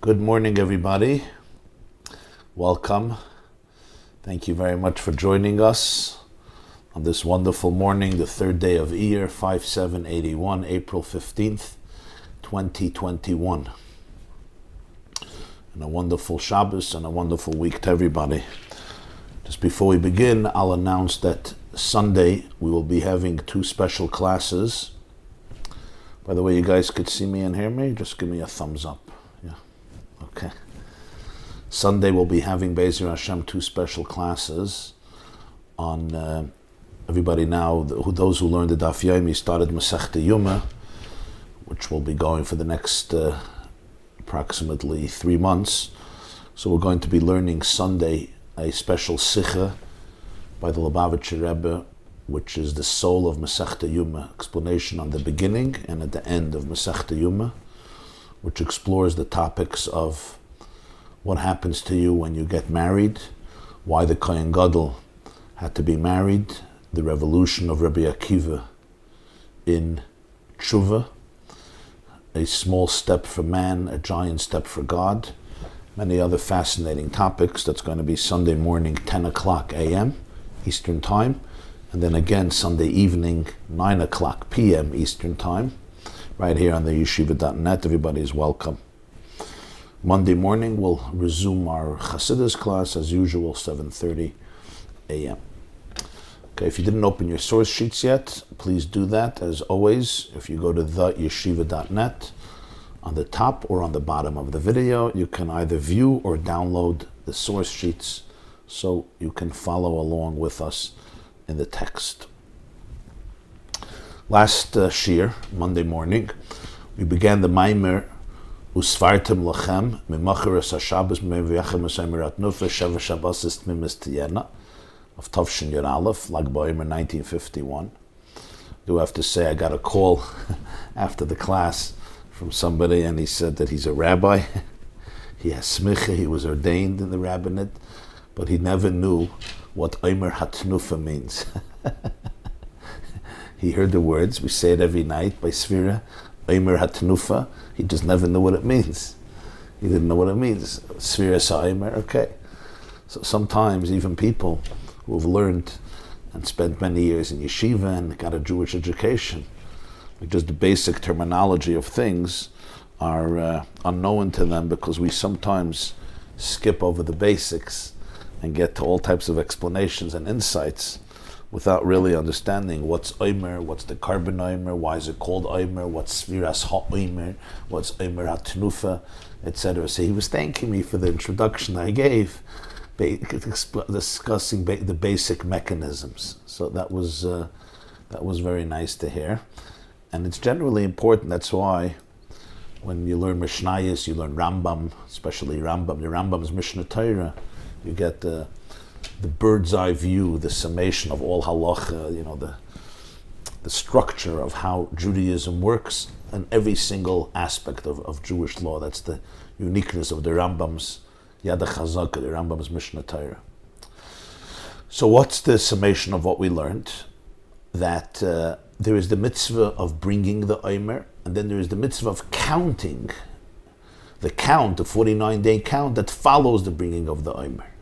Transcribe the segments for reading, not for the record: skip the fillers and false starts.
Good morning, everybody. Welcome. Thank you very much for joining us on this wonderful morning, the third day of Iyar, 5781, April 15th, 2021. And a wonderful Shabbos and a wonderful week to everybody. Just before we begin, I'll announce that Sunday we will be having two special classes. By the way, you guys could see me and hear me? Just give me a thumbs up. Yeah. Okay. Sunday we'll be having Be'ezer Hashem two special classes on everybody now. Those who learned the Daf Yomi started Masechta Yuma, which will be going for the next approximately 3 months. So we're going to be learning Sunday a special Sikha by the Lubavitcher Rebbe, which is the soul of Masechta Yuma, explanation on the beginning and at the end of Masechta Yuma, which explores the topics of what happens to you when you get married, why the Kohen Gadol had to be married, the revolution of Rabbi Akiva in Tshuva, a small step for man, a giant step for God, many other fascinating topics. That's going to be Sunday morning, 10 o'clock a.m. Eastern Time, and then again Sunday evening, 9 o'clock p.m. Eastern Time, right here on the yeshiva.net. Everybody is welcome. Monday morning we'll resume our Chassidic class as usual, 7:30 a.m. Okay, if you didn't open your source sheets yet, please do that. As always, if you go to theyeshiva.net, on the top or on the bottom of the video, you can either view or download the source sheets so you can follow along with us in the text. Last shir, Monday morning, we began the Maamer Usvartem Lachem Mimacheres HaShabbos Meviachem Esemirat Nufa Sheva Shabbosis Tmimis Tiyena of Tavshin Yer Aleph, Lag BaOmer 1951. Do have to say I got a call after the class from somebody, and he said that he's a rabbi. He has smicha, he was ordained in the rabbinate, but he never knew what Omer Hatnufa means. He heard the words, we say it every night by Sfira, Omer Hatnufa, he just never knew what it means. He didn't know what it means. Sfira Sa'omer, okay. So sometimes even people who have learned and spent many years in yeshiva and got a Jewish education, like just the basic terminology of things are unknown to them, because we sometimes skip over the basics and get to all types of explanations and insights without really understanding what's Omer, what's the carbon Omer, why is it called Omer, what's Sviras Ha-Omer, what's Omer HaTnufa, etc. So he was thanking me for the introduction I gave, discussing the basic mechanisms. So that was very nice to hear. And it's generally important. That's why when you learn Mishnayos, you learn Rambam, especially Rambam. The Rambam's Mishnah Torah, you get the bird's eye view, the summation of all halacha, the structure of how Judaism works in every single aspect of Jewish law. That's the uniqueness of the Rambam's Yad HaChazaka, the Rambam's Mishnah Torah. So what's the summation of what we learned? That there is the mitzvah of bringing the Omer, and then there is the mitzvah of counting, the 49-day count that follows the bringing of the Omer.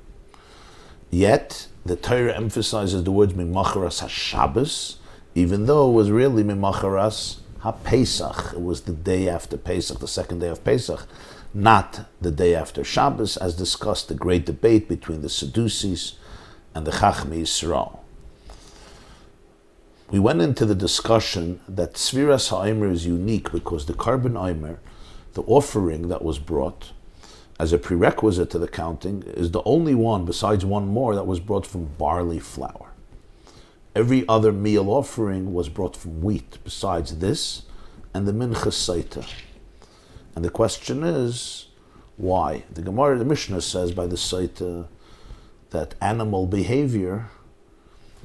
Yet, the Torah emphasizes the words Mimacheres HaShabbos, even though it was really Mimacheres HaPesach. It was the day after Pesach, the second day of Pesach, not the day after Shabbos, as discussed, the great debate between the Sadducees and the Chachmei Yisrael. We went into the discussion that Sviras HaOmer is unique because the carbon Omer, the offering that was brought as a prerequisite to the counting, is the only one, besides one more, that was brought from barley flour. Every other meal offering was brought from wheat, besides this and the Minchas Saita. And the question is, why? The Gemara, the Mishnah says by the Saita that animal behavior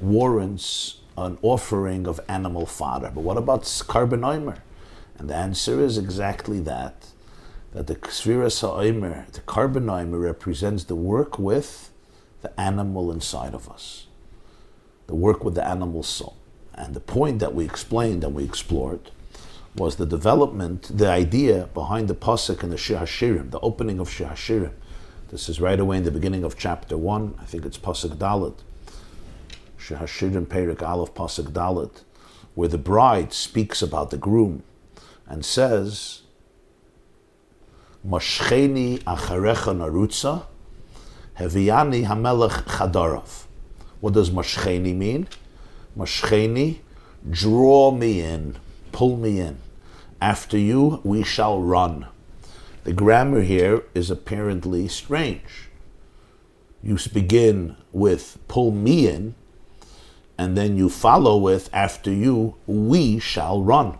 warrants an offering of animal fodder. But what about carbon Omer? And the answer is exactly that the Sviras HaOmer, the carbon Omer, represents the work with the animal inside of us, the work with the animal soul. And the point that we explained and we explored was the development, the idea behind the pasuk in the Shir Hashirim, the opening of Shir Hashirim. This is right away in the beginning of chapter 1. I think it's pasuk Dalet. Shir Hashirim Perek Aleph pasuk Dalet, where the bride speaks about the groom and says, Moshcheni acharecha narutza, heviani hamelech chadarav. What does Moshcheni mean? Moshcheni, draw me in, pull me in. After you, we shall run. The grammar here is apparently strange. You begin with pull me in, and then you follow with after you, we shall run.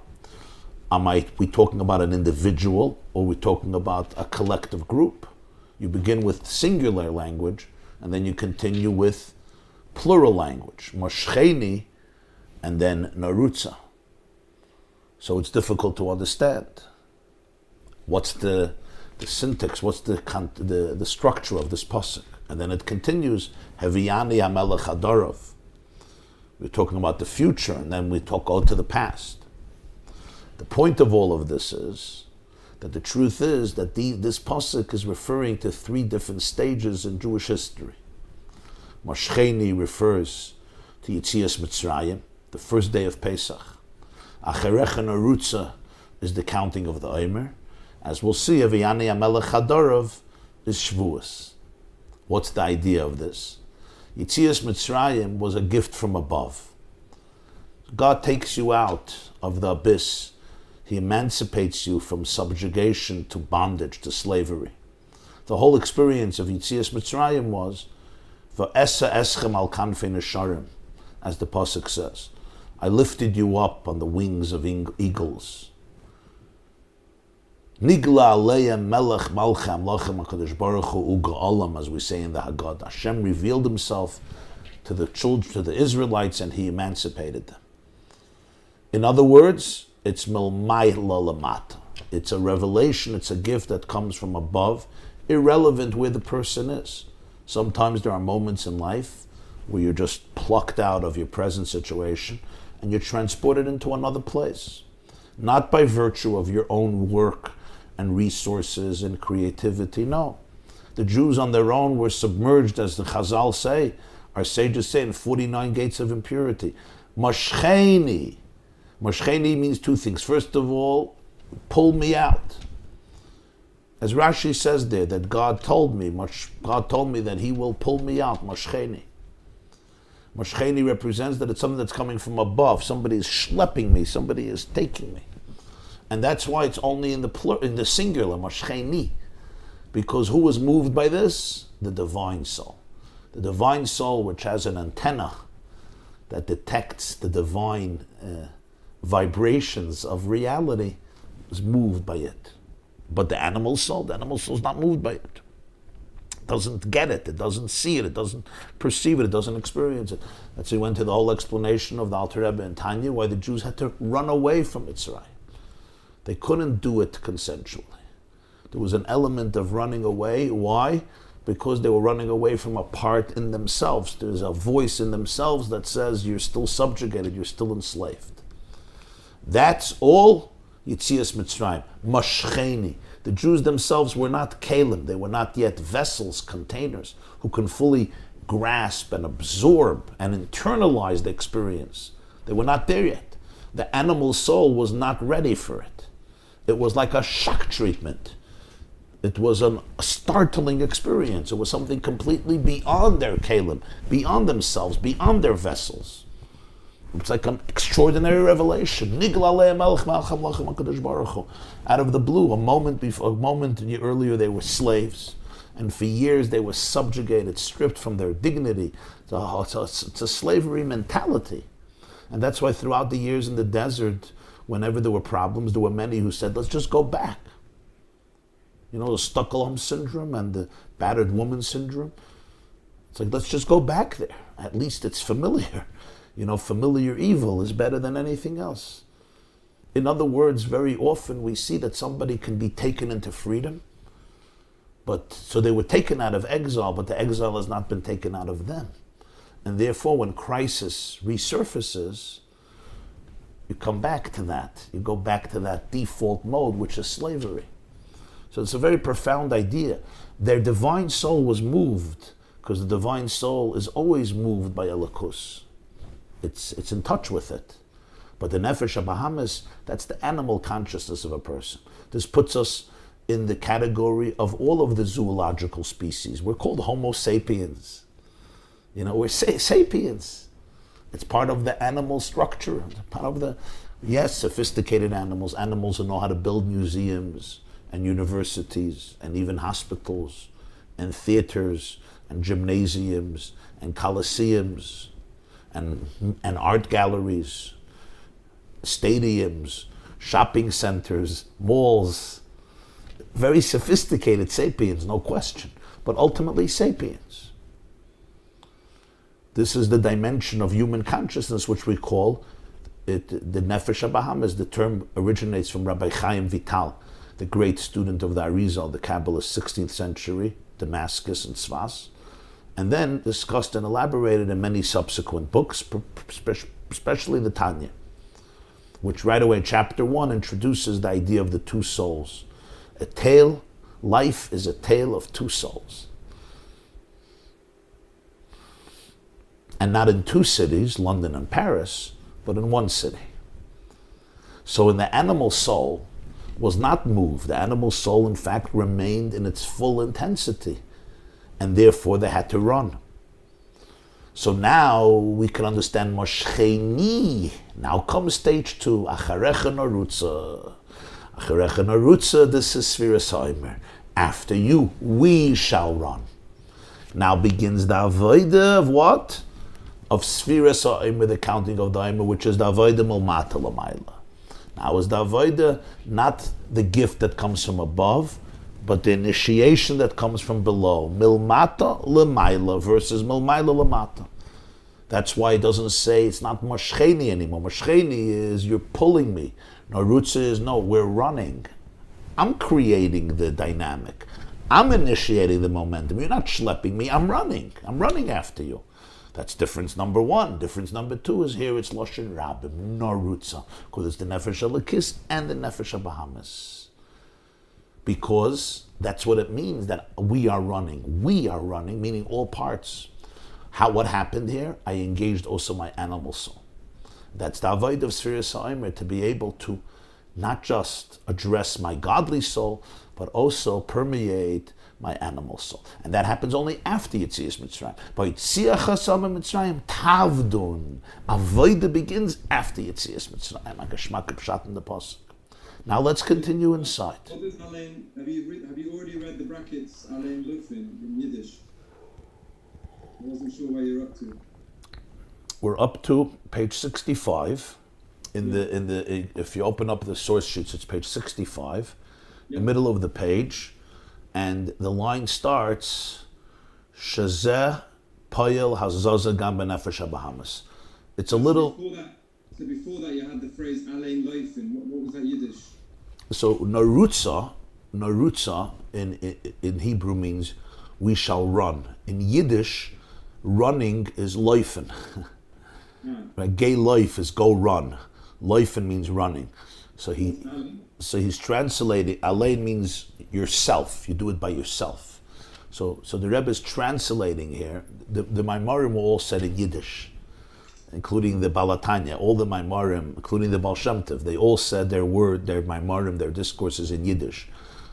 Are we talking about an individual, or are we talking about a collective group? You begin with singular language, and then you continue with plural language. Moshcheni, and then narutza. So it's difficult to understand. What's the syntax? What's the structure of this pasuk? And then it continues, Heviani hamelech hadarav. We're talking about the future, and then we go to the past. The point of all of this is that the truth is that this pasuk is referring to 3 different stages in Jewish history. Moshcheni refers to Yetzias Mitzrayim, the first day of Pesach. Acherecha narutza is the counting of the Omer. As we'll see, Heviani hamelech hadarav is Shavuos. What's the idea of this? Yetzias Mitzrayim was a gift from above. God takes you out of the abyss. He emancipates you from subjugation to bondage, to slavery. The whole experience of Yetzias Mitzrayim was, V'esa eschem al kanfei nesharim, as the pasuk says. I lifted you up on the wings of eagles. Nigla aleim melech malcham lachem HaKadosh Baruch Hu u'ga'olam, as we say in the Haggadah. Hashem revealed himself to the children, to the Israelites, and he emancipated them. In other words, it's milmay lalamata. It's a revelation, it's a gift that comes from above, irrelevant where the person is. Sometimes there are moments in life where you're just plucked out of your present situation and you're transported into another place. Not by virtue of your own work and resources and creativity, no. The Jews on their own were submerged, as the Chazal say, our sages say, in 49 gates of impurity. Moshcheni. Moshcheni means 2 things. First of all, pull me out. As Rashi says there, that God told me that he will pull me out, Moshcheni. Moshcheni represents that it's something that's coming from above. Somebody is schlepping me, somebody is taking me. And that's why it's only in the singular, Moshcheni. Because who was moved by this? The divine soul. The divine soul, which has an antenna that detects the divine vibrations of reality, is moved by it. But the animal soul is not moved by it. It doesn't get it, it doesn't see it, it doesn't perceive it doesn't experience it. That's why we went to the whole explanation of the Alter Rebbe and Tanya, why the Jews had to run away from Mitzrayim. They couldn't do it consensually. There was an element of running away. Why? Because they were running away from a part in themselves. There's a voice in themselves that says you're still subjugated, you're still enslaved. That's all Yetzias Mitzrayim. Moshcheni. The Jews themselves were not kalim. They were not yet vessels, containers, who can fully grasp and absorb and internalize the experience. They were not there yet. The animal soul was not ready for it. It was like a shock treatment. It was a startling experience. It was something completely beyond their kalim, beyond themselves, beyond their vessels. It's like an extraordinary revelation. Out of the blue, a moment earlier they were slaves, and for years they were subjugated, stripped from their dignity. It's a slavery mentality. And that's why throughout the years in the desert, whenever there were problems, there were many who said, let's just go back. You know, the Stockholm syndrome and the battered woman syndrome. It's like, let's just go back there. At least it's familiar. You know, familiar evil is better than anything else. In other words, very often we see that somebody can be taken into freedom. So they were taken out of exile, but the exile has not been taken out of them. And therefore, when crisis resurfaces, you come back to that. You go back to that default mode, which is slavery. So it's a very profound idea. Their divine soul was moved, because the divine soul is always moved by Elokus. It's in touch with it. But the Nefesh HaBahamis, that's the animal consciousness of a person. This puts us in the category of all of the zoological species. We're called Homo sapiens. We're sapiens. It's part of the animal structure. Part of the, yes, sophisticated animals who know how to build museums and universities and even hospitals and theaters and gymnasiums and coliseums and art galleries, stadiums, shopping centers, malls. Very sophisticated sapiens, no question, but ultimately sapiens. This is the dimension of human consciousness, which we call it the Nefesh HaBahamis. The term originates from Rabbi Chaim Vital, the great student of the Arizal, the Kabbalist, 16th century, Damascus and Sfas, and then discussed and elaborated in many subsequent books, especially the Tanya, which right away, chapter 1, introduces the idea of the two souls. Life is a tale of two souls. And not in two cities, London and Paris, but in one city. So in the animal soul was not moved. The animal soul, in fact, remained in its full intensity. And therefore they had to run. So now we can understand Moshcheni. Now comes stage 2. Acharecha Narutza. Acharecha Narutza, this is Sfiras HaOmer. After you, we shall run. Now begins the Avodah of what? Of Sfiras HaOmer, the counting of the Omer, which is the Avodah Milmata L'mayla. Now is the Avodah not the gift that comes from above, but the initiation that comes from below. Milmata L'mayla versus Milmayla L'mata. That's why it doesn't say, it's not Moshcheni anymore. Moshcheni is, you're pulling me. Narutza is, no, we're running. I'm creating the dynamic. I'm initiating the momentum. You're not schlepping me, I'm running. I'm running after you. That's difference number 1. Difference number 2 is here, it's Loshen Rabbi, Narutza, because it's the Nefesh HaLekis and the Nefesh HaBahamis. Because that's what it means, that we are running. We are running, meaning all parts. What happened here? I engaged also my animal soul. That's the avoid of Sfiras HaOmer, to be able to not just address my godly soul, but also permeate my animal soul. And that happens only after Yetzias Mitzrayim. But Yetzias Mitzrayim, Tavdun. Avodah begins after Yetzias Mitzrayim. Like a Shmak Pshat in the Pasuk. Now let's continue inside. What is Alein? Have you already read the brackets Alein Lufin in Yiddish? I wasn't sure where you're up to. We're up to page 65. If you open up the source sheets, it's page 65, the middle of the page, and the line starts Shazeh Payel Hazaza Gam B'Nefesh HaBahamis. It's a little. Before that, you had the phrase Alein Leifin. What was that Yiddish? So Narutza in Hebrew means we shall run. In Yiddish, running is Leifen. Right? Gay life is go run. Leifen means running. So he's translating. Alein means yourself. You do it by yourself. So the Rebbe is translating here. The Maamorim were all said in Yiddish, including the Balatanya. All the Maamorim, including the Baal Shem Tov, they all said their Maamorim, their discourses in Yiddish.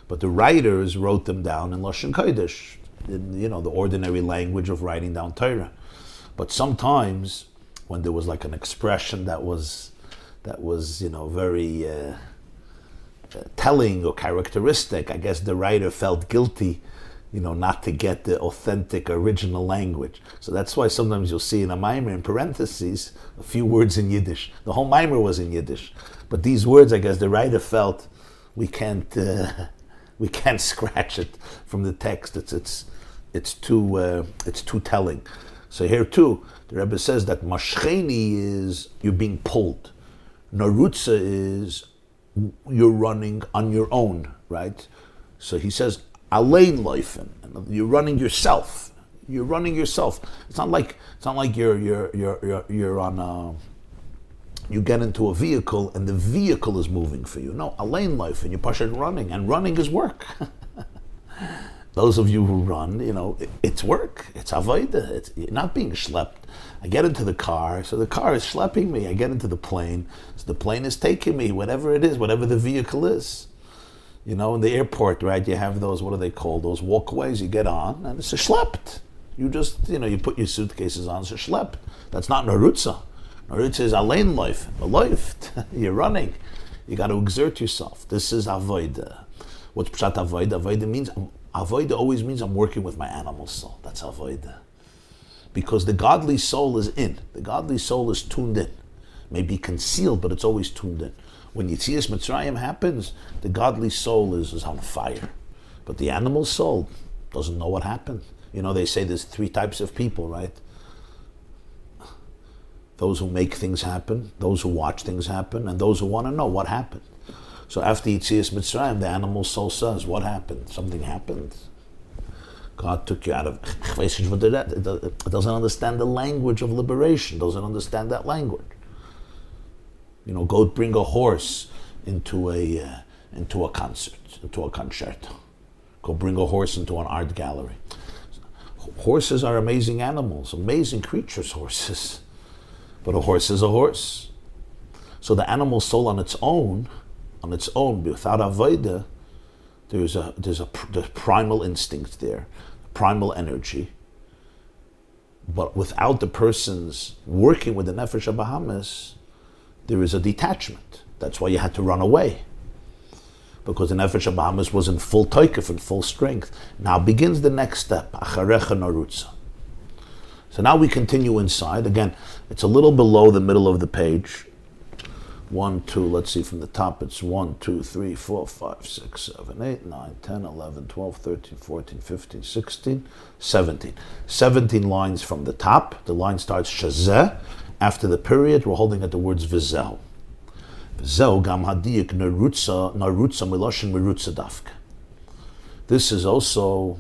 But the writers wrote them down in Lashon Kodesh, in, the ordinary language of writing down Torah. But sometimes, when there was like an expression that was very telling or characteristic, I guess the writer felt guilty, not to get the authentic original language. So that's why sometimes you'll see in a Maamer, in parentheses, a few words in Yiddish. The whole Maamer was in Yiddish. But these words, I guess the writer felt, we can't scratch it from the text. It's too telling. So here too, the Rebbe says that Moshcheni is you're being pulled. Narutza is you're running on your own, right? So he says, Alein Leifen, you're running yourself. You're running yourself. It's not like you're you get into a vehicle and the vehicle is moving for you. No, a lane life, and you push it running, and running is work. Those of you who run, it's work. It's avodah. You're not being schlepped. I get into the car, so the car is schlepping me. I get into the plane, so the plane is taking me, whatever it is, whatever the vehicle is. In the airport, right, you have those, what are they called, those walkways you get on, and it's a schlepped. You just, you put your suitcases on, it's a schlepped. That's not narutza. Narutza is a lane life, a life. You're running. You got to exert yourself. This is avodah. What's pshat avodah? Avodah always means I'm working with my animal soul. That's avodah. Because the godly soul is in. The godly soul is tuned in. Maybe concealed, but it's always tuned in. When Yetzias Mitzrayim happens, the godly soul is on fire. But the animal soul doesn't know what happened. They say there's 3 types of people, right? Those who make things happen, those who watch things happen, and those who want to know what happened. So after Yetzias Mitzrayim, the animal soul says, what happened? Something happened. God took you out of... It doesn't understand the language of liberation. Doesn't understand that language. Go bring a horse into a concert, into a concerto. Go bring a horse into an art gallery. Horses are amazing animals, amazing creatures, horses. But a horse is a horse. So the animal soul on its own, without avodah, there's primal instinct there, primal energy. But without the person's working with the nefesh habahamis, there is a detachment. That's why you had to run away. Because the nefesh habahamis was in full toikef, in full strength. Now begins the next step, acharecha narutza. So now we continue inside. Again, it's a little below the middle of the page. 1, 2, let's see from the top, it's 1, 2, 3, 4, 5, 6, 7, 8, 9, 10, 11, 12, 13, 14, 15, 16, 17. 17 lines from the top. The line starts shazeh. After the period, we're holding at the words v'zeh. V'zeh gam hadiyik narutza miloshin merutza dafka. This is also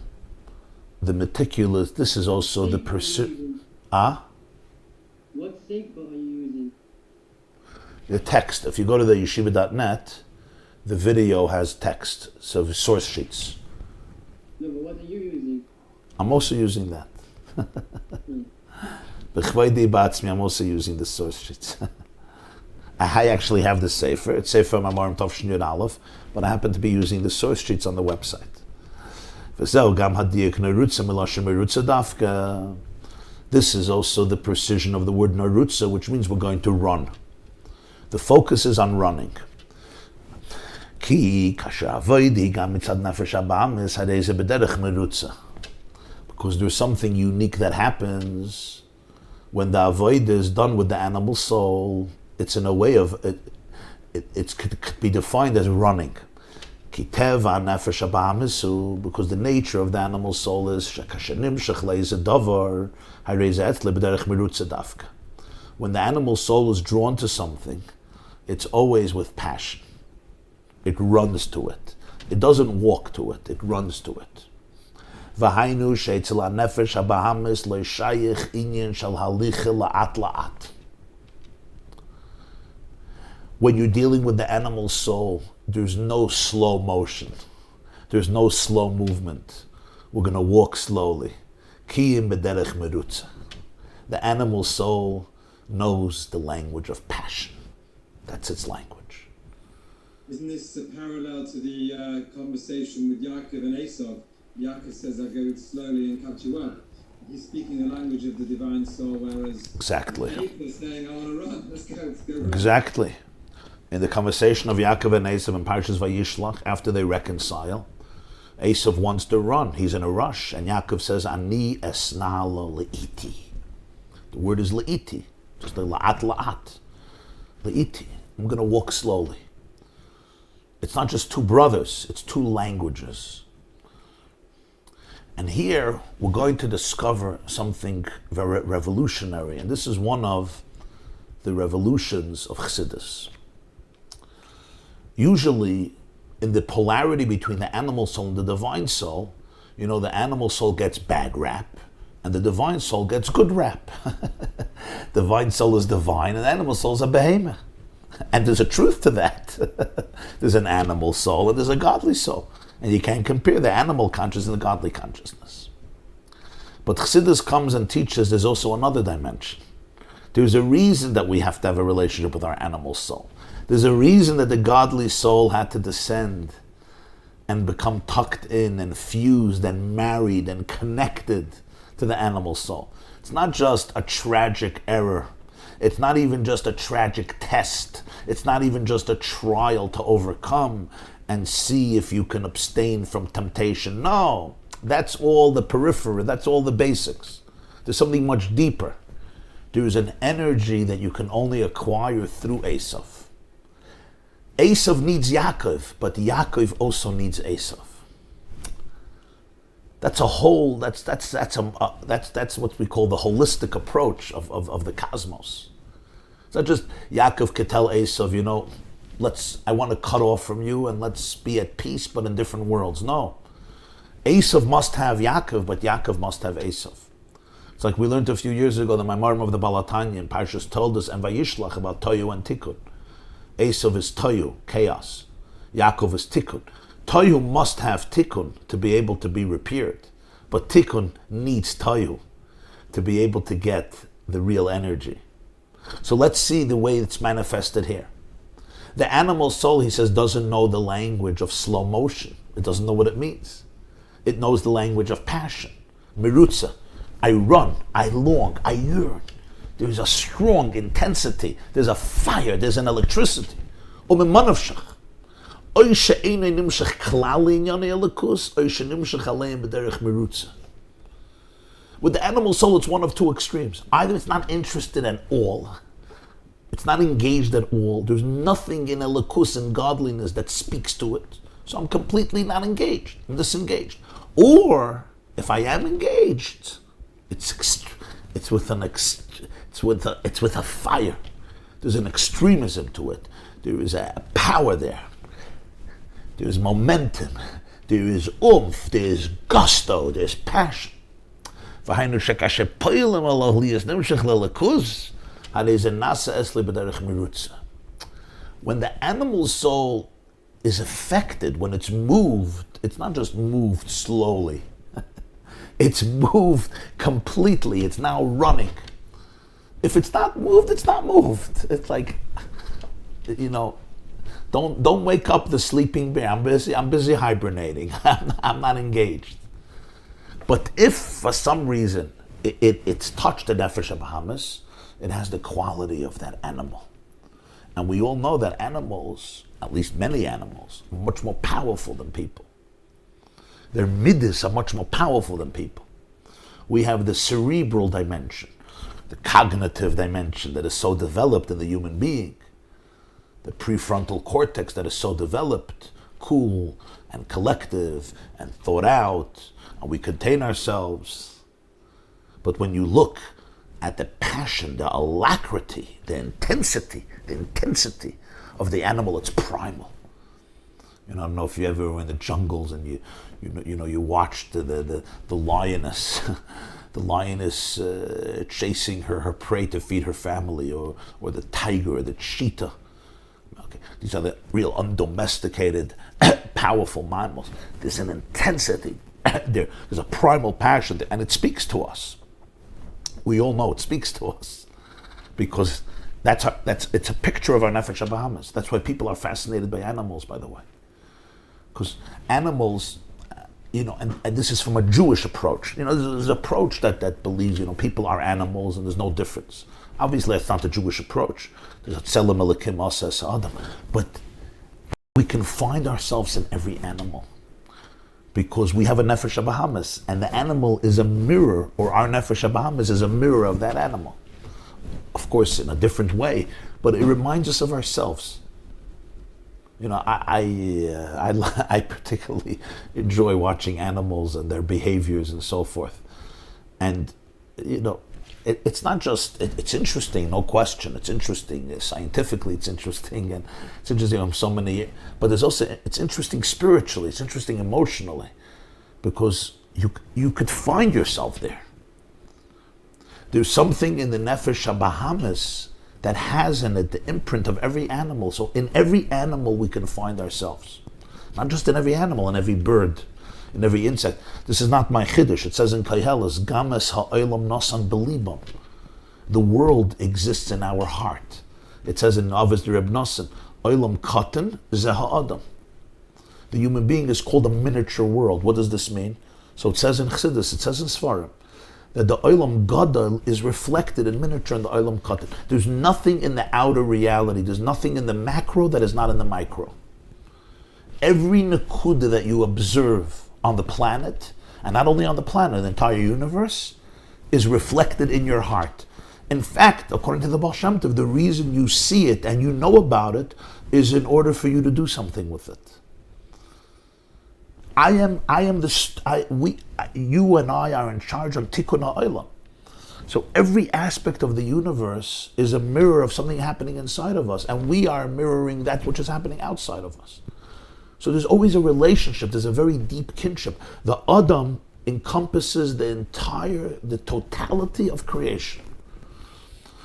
the meticulous, this is also the pursuit. What staple are you using? The text. If you go to the yeshiva.net, the video has text, so source sheets. No, but what are you using? I'm also using that. I'm also using the source sheets. I actually have the Sefer. It's Sefer Maamar Tovshin Yud Aleph, but I happen to be using the source sheets on the website. This is also the precision of the word narutza, which means we're going to run. The focus is on running. Because there's something unique that happens when the avodah is done with the animal soul. It's in a way of, it could be defined as running. Because the nature of the animal soul is when the animal soul is drawn to something, it's always with passion. It runs to it. It doesn't walk to it, it runs to it. When you're dealing with the animal soul, there's no slow motion. There's no slow movement. We're going to walk slowly. The animal soul knows the language of passion. That's its language. Isn't this a parallel to the conversation with Yaakov and Esau? Yaakov says, I'll go slowly and catch you up. He's speaking the language of the divine soul, whereas exactly. Esau is saying, I want to run. Let's go run. Exactly. In the conversation of Yaakov and Esau in Parshas Vayishlach, after they reconcile, Esau wants to run. He's in a rush. And Yaakov says, Ani esna lo le'iti. The word is le'iti. Just like la'at la'at. Le'iti. I'm going to walk slowly. It's not just two brothers. It's two languages. And here, we're going to discover something very revolutionary. And this is one of the revolutions of Chassidus. Usually, in the polarity between the animal soul and the divine soul, the animal soul gets bad rap, and the divine soul gets good rap. Divine soul is divine, and animal soul is a behemoth. And there's a truth to that. There's an animal soul and there's a godly soul. And you can't compare the animal consciousness and the godly consciousness. But Chassidus comes and teaches there's also another dimension. There's a reason that we have to have a relationship with our animal soul. There's a reason that the godly soul had to descend and become tucked in and fused and married and connected to the animal soul. It's not just a tragic error. It's not even just a tragic test. It's not even just a trial to overcome and see if you can abstain from temptation. No, that's all the periphery. That's all the basics. There's something much deeper. There's an energy that you can only acquire through Esav. Esav needs Yaakov, but Yaakov also needs Esav. That's a whole. That's what we call the holistic approach of the cosmos. It's not just Yaakov could tell Esav, I want to cut off from you and let's be at peace, but in different worlds. No, Esav must have Yaakov, but Yaakov must have Esav. It's like we learned a few years ago, the Maamer of the Balatanya in Parshas told us and Vayishlach about Toyu and Tikkun. Esav is Toyu, chaos. Yaakov is Tikkun. Toyu must have Tikkun to be able to be repaired, but Tikkun needs Toyu to be able to get the real energy. So let's see the way it's manifested here. The animal soul, he says, doesn't know the language of slow motion. It doesn't know what it means. It knows the language of passion. Mirutza. I run, I long, I yearn. There's a strong intensity. There's a fire. There's an electricity. With the animal soul, it's one of two extremes. Either it's not interested at all. It's not engaged at all. There's nothing in elikus and godliness that speaks to it. So I'm completely not engaged. I'm disengaged. Or if I am engaged, it's with a fire. There's an extremism to it. There is a power there. There is momentum. There is oomph. There is gusto. There's passion. When the animal soul is affected, when it's moved, it's not just moved slowly. It's moved completely. It's now running. If it's not moved, it's not moved. It's like, don't wake up the sleeping bear. I'm busy hibernating. I'm not engaged. But if for some reason it's touched the nefesh Bahamas, it has the quality of that animal. And we all know that animals, at least many animals, are much more powerful than people. Their midas are much more powerful than people. We have the cerebral dimension, the cognitive dimension that is so developed in the human being, the prefrontal cortex that is so developed, cool and collective and thought out, and we contain ourselves. But when you look at the passion, the alacrity, the intensity of the animal, it's primal. I don't know if you ever were in the jungles and you watched the lioness, the lioness chasing her prey to feed her family, or the tiger or the cheetah. Okay. These are the real undomesticated, powerful mammals. There's an intensity. There's a primal passion, and it speaks to us. We all know it speaks to us because it's a picture of our nefesh Bahamas. That's why people are fascinated by animals, by the way. Because animals, and this is from a Jewish approach. There's an approach that believes, people are animals and there's no difference. Obviously, that's not the Jewish approach. There's a tzelem elikim asas adam. But we can find ourselves in every animal because we have a nefesh Bahamas, and the animal is a mirror, or our nefesh Bahamas is a mirror of that animal. Of course, in a different way, but it reminds us of ourselves. I particularly enjoy watching animals and their behaviors and so forth. And, it's not just, it's interesting, no question. It's interesting scientifically, it's interesting, and it's interesting on so many, but it's interesting spiritually, it's interesting emotionally, because you could find yourself there. There's something in the Nefesh HaBahamis that has in it the imprint of every animal. So in every animal we can find ourselves. Not just in every animal, in every bird, in every insect. This is not my chiddush. It says in Kaihelis, Games ha'olam nosan belibam. The world exists in our heart. It says in Lubavitcher Rebbe Nosan, Olam katan ze ha'adam. The human being is called a miniature world. What does this mean? So it says in Chassidus, it says in Sfarim, that the Olam Gadol is reflected in miniature in the Olam Katan. There's nothing in the outer reality. There's nothing in the macro that is not in the micro. Every nekuda that you observe on the planet, and not only on the planet, the entire universe, is reflected in your heart. In fact, according to the Baal Shem Tov, the reason you see it and you know about it is in order for you to do something with it. You and I are in charge of Tikkun HaOlam. So every aspect of the universe is a mirror of something happening inside of us, and we are mirroring that which is happening outside of us. So there's always a relationship, there's a very deep kinship. The Adam encompasses the totality of creation.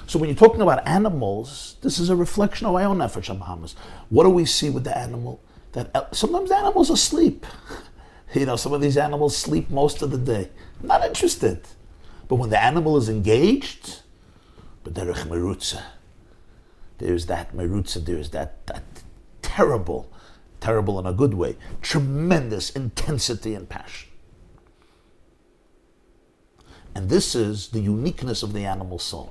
So when you're talking about animals, this is a reflection of our own Nefesh HaBahamis. What do we see with the animal? That sometimes the animals are asleep. Some of these animals sleep most of the day. I'm not interested. But when the animal is engaged, there's that merutza, there's that terrible in a good way, tremendous intensity and passion. And this is the uniqueness of the animal soul.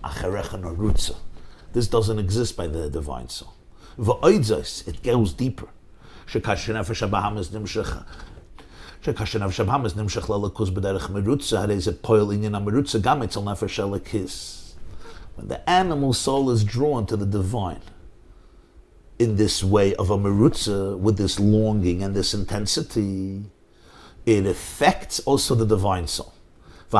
This doesn't exist by the divine soul. It goes deeper. When the animal soul is drawn to the divine in this way of a merutza, with this longing and this intensity, it affects also the divine soul. The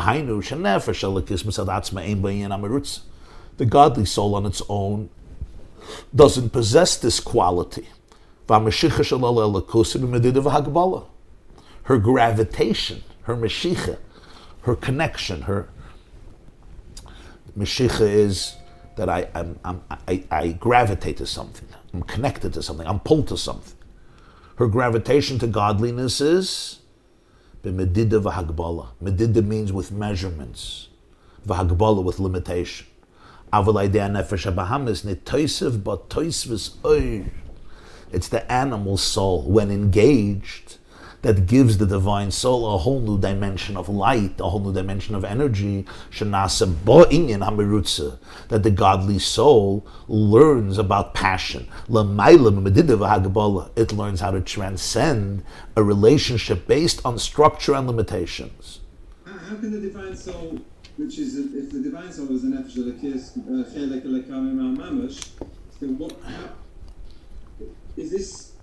godly soul on its own doesn't possess this quality. Her gravitation, her meshicha, her connection, her meshicha is that I gravitate to something. I'm connected to something. I'm pulled to something. Her gravitation to godliness is b'medida v'hagbala. Medida means with measurements. V'hagbala with limitation. Avalai dea nefesh habahamis netoisev but toisvis oir. It's the animal soul, when engaged, that gives the divine soul a whole new dimension of light, a whole new dimension of energy, that the godly soul learns about passion. It learns how to transcend a relationship based on structure and limitations. How can the divine soul, which is, if the divine soul is an nefesh elokis, chelek elokam Maamar, so what, is this,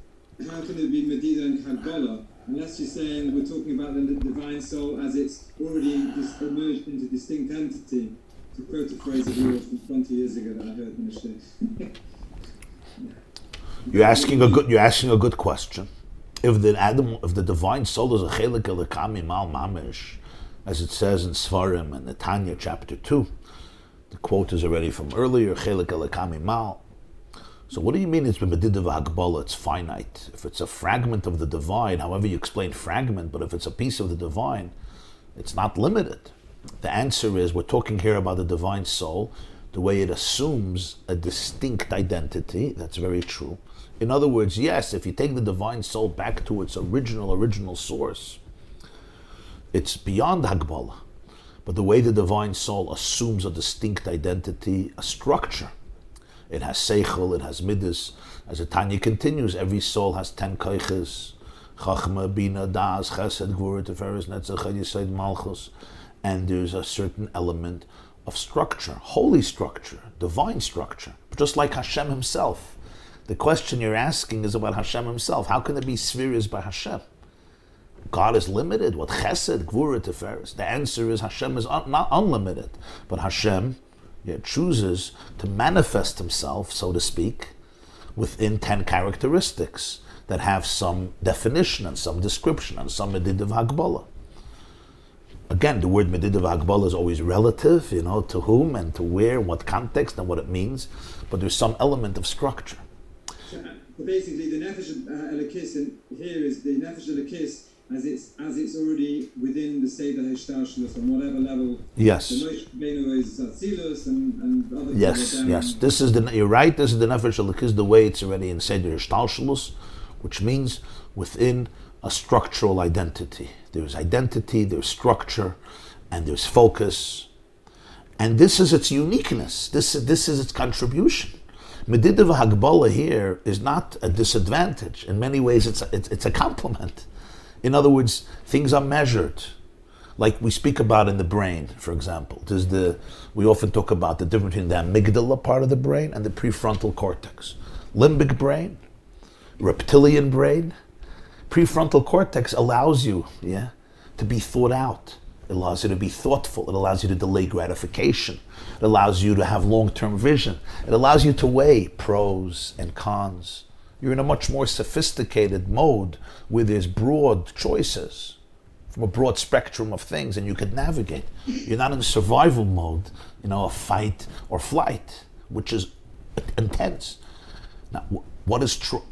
how can it be Medida and Kabbalah? Unless you're saying we're talking about the divine soul as it's already emerged into distinct entity, to quote a phrase of yours from 20 years ago that I heard in the shit. You're asking a good question. If the divine soul is a chelik elokam mal mamish, as it says in Sfarim and Netanya chapter 2, the quote is already from earlier, chelik elokam mal. So what do you mean it's b'medida v'hagbala, it's finite? If it's a fragment of the divine, however you explain fragment, but if it's a piece of the divine, it's not limited. The answer is, we're talking here about the divine soul, the way it assumes a distinct identity. That's very true. In other words, yes, if you take the divine soul back to its original source, it's beyond hagbala. But the way the divine soul assumes a distinct identity, a structure, it has seichel, it has midas. As the Tanya continues, every soul has 10 koiches: chachma, bina, das, chesed, gvura, tiferes, netzach, yesod, malchus. And there's a certain element of structure, holy structure, divine structure, just like Hashem himself. The question you're asking is about Hashem himself. How can there be spheres by Hashem? God is limited. What chesed, gvura, tiferes? The answer is Hashem is not unlimited, but Hashem chooses to manifest himself, so to speak, within 10 characteristics that have some definition and some description and some medida v'hagbala. again, the word Medida v'Hagbala is always relative, to whom and to where, what context and what it means, but there's some element of structure. So basically, the nefesh elokis here is the nefesh elokis as it's already within the Seder Hishtalshelus on whatever level. Yes. The Moshe Rabbeinu is Atzilus and other. Yes. You're right. This is the nefesh elokis, the way it's already in Seder Hishtalshelus, which means within a structural identity. There's identity, there's structure, and there's focus. And this is its uniqueness. This is its contribution. Medida v'Hagbala here is not a disadvantage. In many ways, it's a compliment. In other words, things are measured. Like we speak about in the brain, for example. We often talk about the difference between the amygdala part of the brain and the prefrontal cortex. Limbic brain, reptilian brain. Prefrontal cortex allows you, to be thought out. It allows you to be thoughtful. It allows you to delay gratification. It allows you to have long-term vision. It allows you to weigh pros and cons. You're in a much more sophisticated mode where there's broad choices from a broad spectrum of things, and you could navigate. You're not in survival mode, a fight or flight, which is intense. Now, what is true?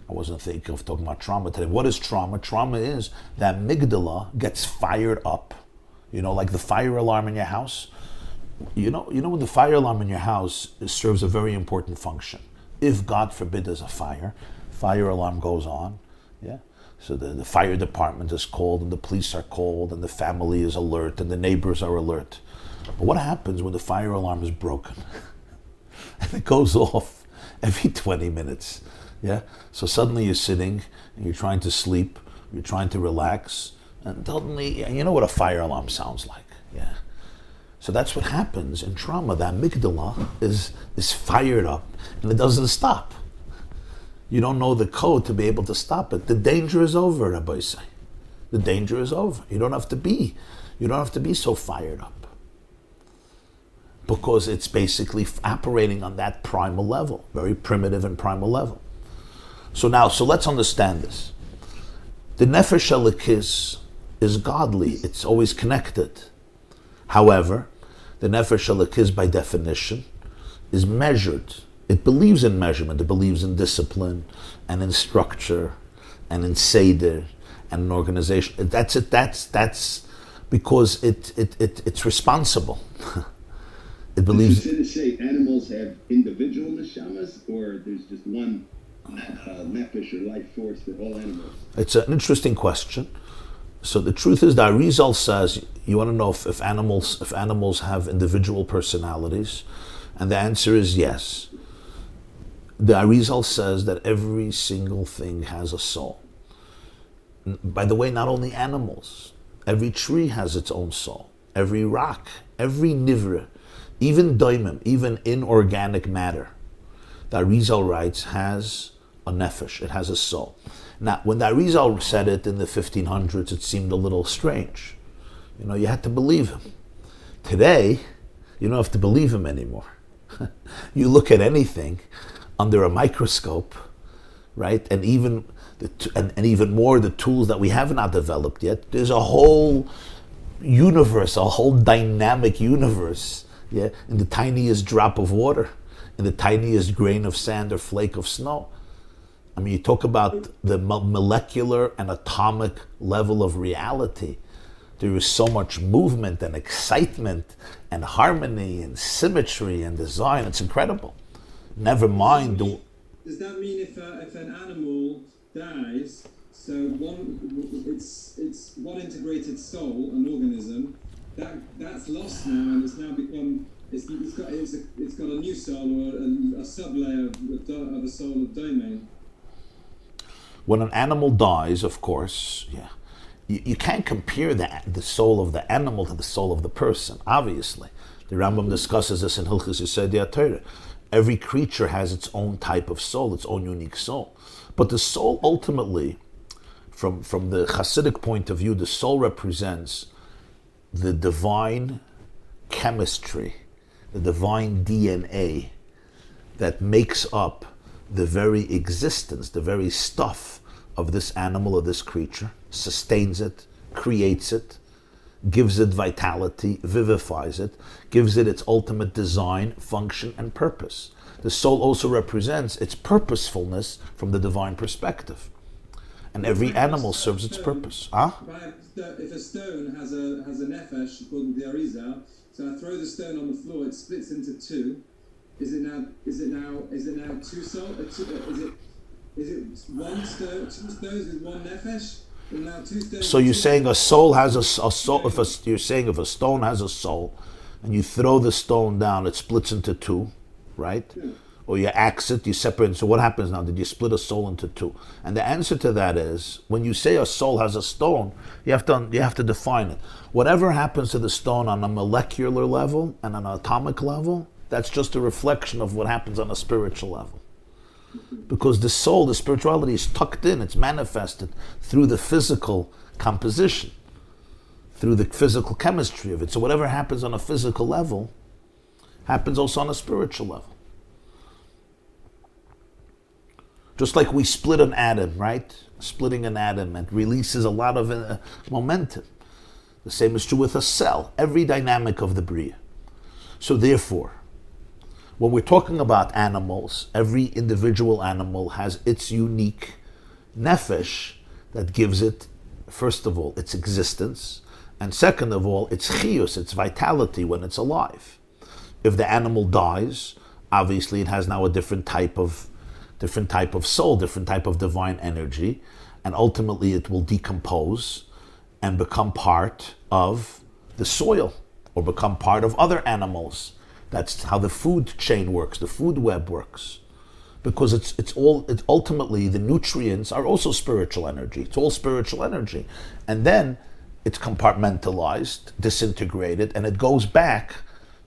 I wasn't thinking of talking about trauma today. What is trauma? Trauma is that amygdala gets fired up. Like the fire alarm in your house. When the fire alarm in your house serves a very important function. If, God forbid, there's a fire alarm goes on. So the fire department is called, and the police are called, and the family is alert, and the neighbors are alert. But what happens when the fire alarm is broken? And it goes off every 20 minutes. So suddenly you're sitting and you're trying to sleep, you're trying to relax, and suddenly, you know what a fire alarm sounds like. So that's what happens in trauma. The amygdala is fired up and it doesn't stop. You don't know the code to be able to stop it. The danger is over, Rabbi say. The danger is over. You don't have to be so fired up, because it's basically operating on that primal level, very primitive and primal level. So let's understand this. The nefesh elokis is godly. It's always connected. However, the nefesh elokis, by definition, is measured. It believes in measurement. It believes in discipline and in structure and in seder and in organization. That's it. That's because it's responsible. It believes. Did you say animals have individual neshamas, or there's just one nefesh or life force for all animals? It's an interesting question. So the truth is that Arizal says, you want to know if animals have individual personalities, and the answer is yes. The Arizal says that every single thing has a soul. By the way, not only animals. Every tree has its own soul. Every rock, every nivra, even daimim, even inorganic matter, the Arizal writes, has a nefesh. It has a soul. Now, when the Arizal said it in the 1500s, it seemed a little strange. You had to believe him. Today, you don't have to believe him anymore. You look at anything under a microscope, right? And even even more the tools that we have not developed yet. There's a whole universe, a whole dynamic universe, in the tiniest drop of water, in the tiniest grain of sand or flake of snow. I mean, you talk about the molecular and atomic level of reality. There is so much movement and excitement and harmony and symmetry and design. It's incredible. Never mind. Does that mean if an animal dies, so it's one integrated soul, an organism, that's lost now, and it's now become it's got a new soul, or a sub-layer of a soul of domain? When an animal dies, of course, you can't compare the soul of the animal to the soul of the person, obviously. The Rambam discusses this in Hilchos Yesodei HaTorah. Every creature has its own type of soul, its own unique soul. But the soul ultimately, from the Chassidic point of view, the soul represents the divine chemistry, the divine DNA that makes up the very existence, the very stuff of this animal or this creature, sustains it, creates it, gives it vitality, vivifies it, gives it its ultimate design, function, and purpose. The soul also represents its purposefulness from the divine perspective. And every animal serves its purpose. If a stone has a nefesh, according to the Arizal, so I throw the stone on the floor, it splits into two. Is it now two souls? Is it one stone, two stones with one nefesh? Or now two stones? So you're saying a soul has a soul. You're saying if a stone has a soul, and you throw the stone down, it splits into two, right? Yeah. Or you axe it, you separate it. So what happens now? Did you split a soul into two? And the answer to that is, when you say a soul has a stone, you have to define it. Whatever happens to the stone on a molecular level and on an atomic level, that's just a reflection of what happens on a spiritual level. Because the soul, the spirituality is tucked in, it's manifested through the physical composition, through the physical chemistry of it. So whatever happens on a physical level happens also on a spiritual level. Just like we split an atom, right? Splitting an atom, it releases a lot of momentum. The same is true with a cell, every dynamic of the Bria. So therefore, when we're talking about animals, every individual animal has its unique nefesh that gives it, first of all, its existence, and second of all, its chiyus, its vitality when it's alive. If the animal dies, obviously it has now a different type of soul, different type of divine energy, and ultimately it will decompose and become part of the soil or become part of other animals. That's how the food chain works, the food web works. Because it's ultimately the nutrients are also spiritual energy. It's all spiritual energy. And then it's compartmentalized, disintegrated, and it goes back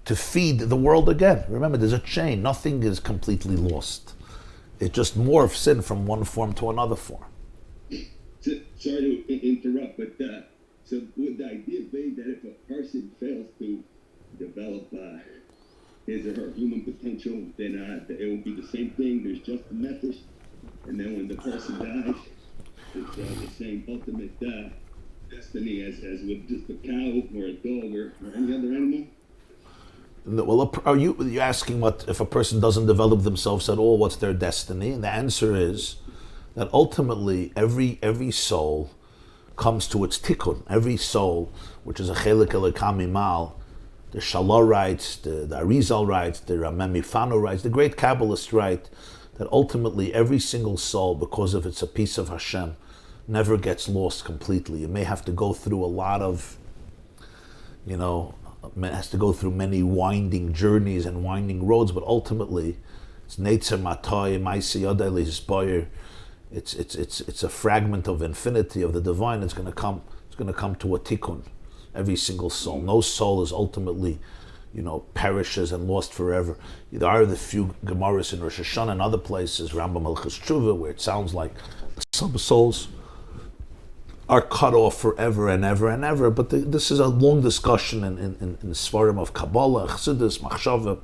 to feed the world again. Remember, there's a chain. Nothing is completely lost. It just morphs in from one form to another form. Sorry to interrupt, but so would the idea be that if a person fails to develop his or her human potential, then it will be the same thing? There's just a message, and then when the person dies, it's the same ultimate destiny as with just a cow or a dog or any other animal? Well, are you asking what if a person doesn't develop themselves at all? What's their destiny? And the answer is that ultimately every soul comes to its tikkun. Every soul, which is a chelik elokam imal, the Shalah writes, the Arizal writes, the Rameh Mifano writes, the great Kabbalists write that ultimately every single soul, because of it's a piece of Hashem, never gets lost completely. It may have to go through a lot of, has to go through many winding journeys and winding roads, but ultimately it's Neitzer Matoi, Maisi Yodai Lizboyer. It's a fragment of infinity of the divine. It's going to come to a tikkun. Every single soul. No soul is ultimately, perishes and lost forever. There are the few Gemaras in Rosh Hashanah and other places, Rambam Hilchos Tshuva, where it sounds like some souls are cut off forever and ever and ever. But this is a long discussion in Svarim of Kabbalah, Chassidus, Machshava,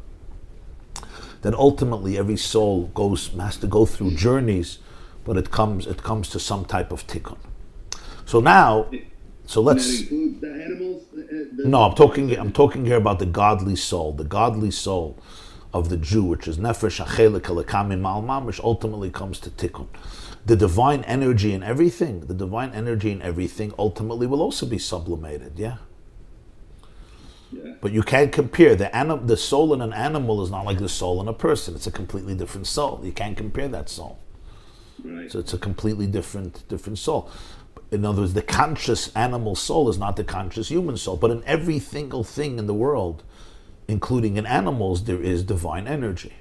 that ultimately every soul has to go through journeys, but it comes to some type of tikkun. So now, let's. That includes the animals? No, I'm talking here about the godly soul of the Jew, which is nefesh achelik elokam imal, which ultimately comes to tikkun. The divine energy in everything, ultimately will also be sublimated. Yeah. But you can't compare the soul in an animal is not like the soul in a person. It's a completely different soul. You can't compare that soul. Right. So it's a completely different soul. In other words, the conscious animal soul is not the conscious human soul. But in every single thing in the world, including in animals, there is divine energy.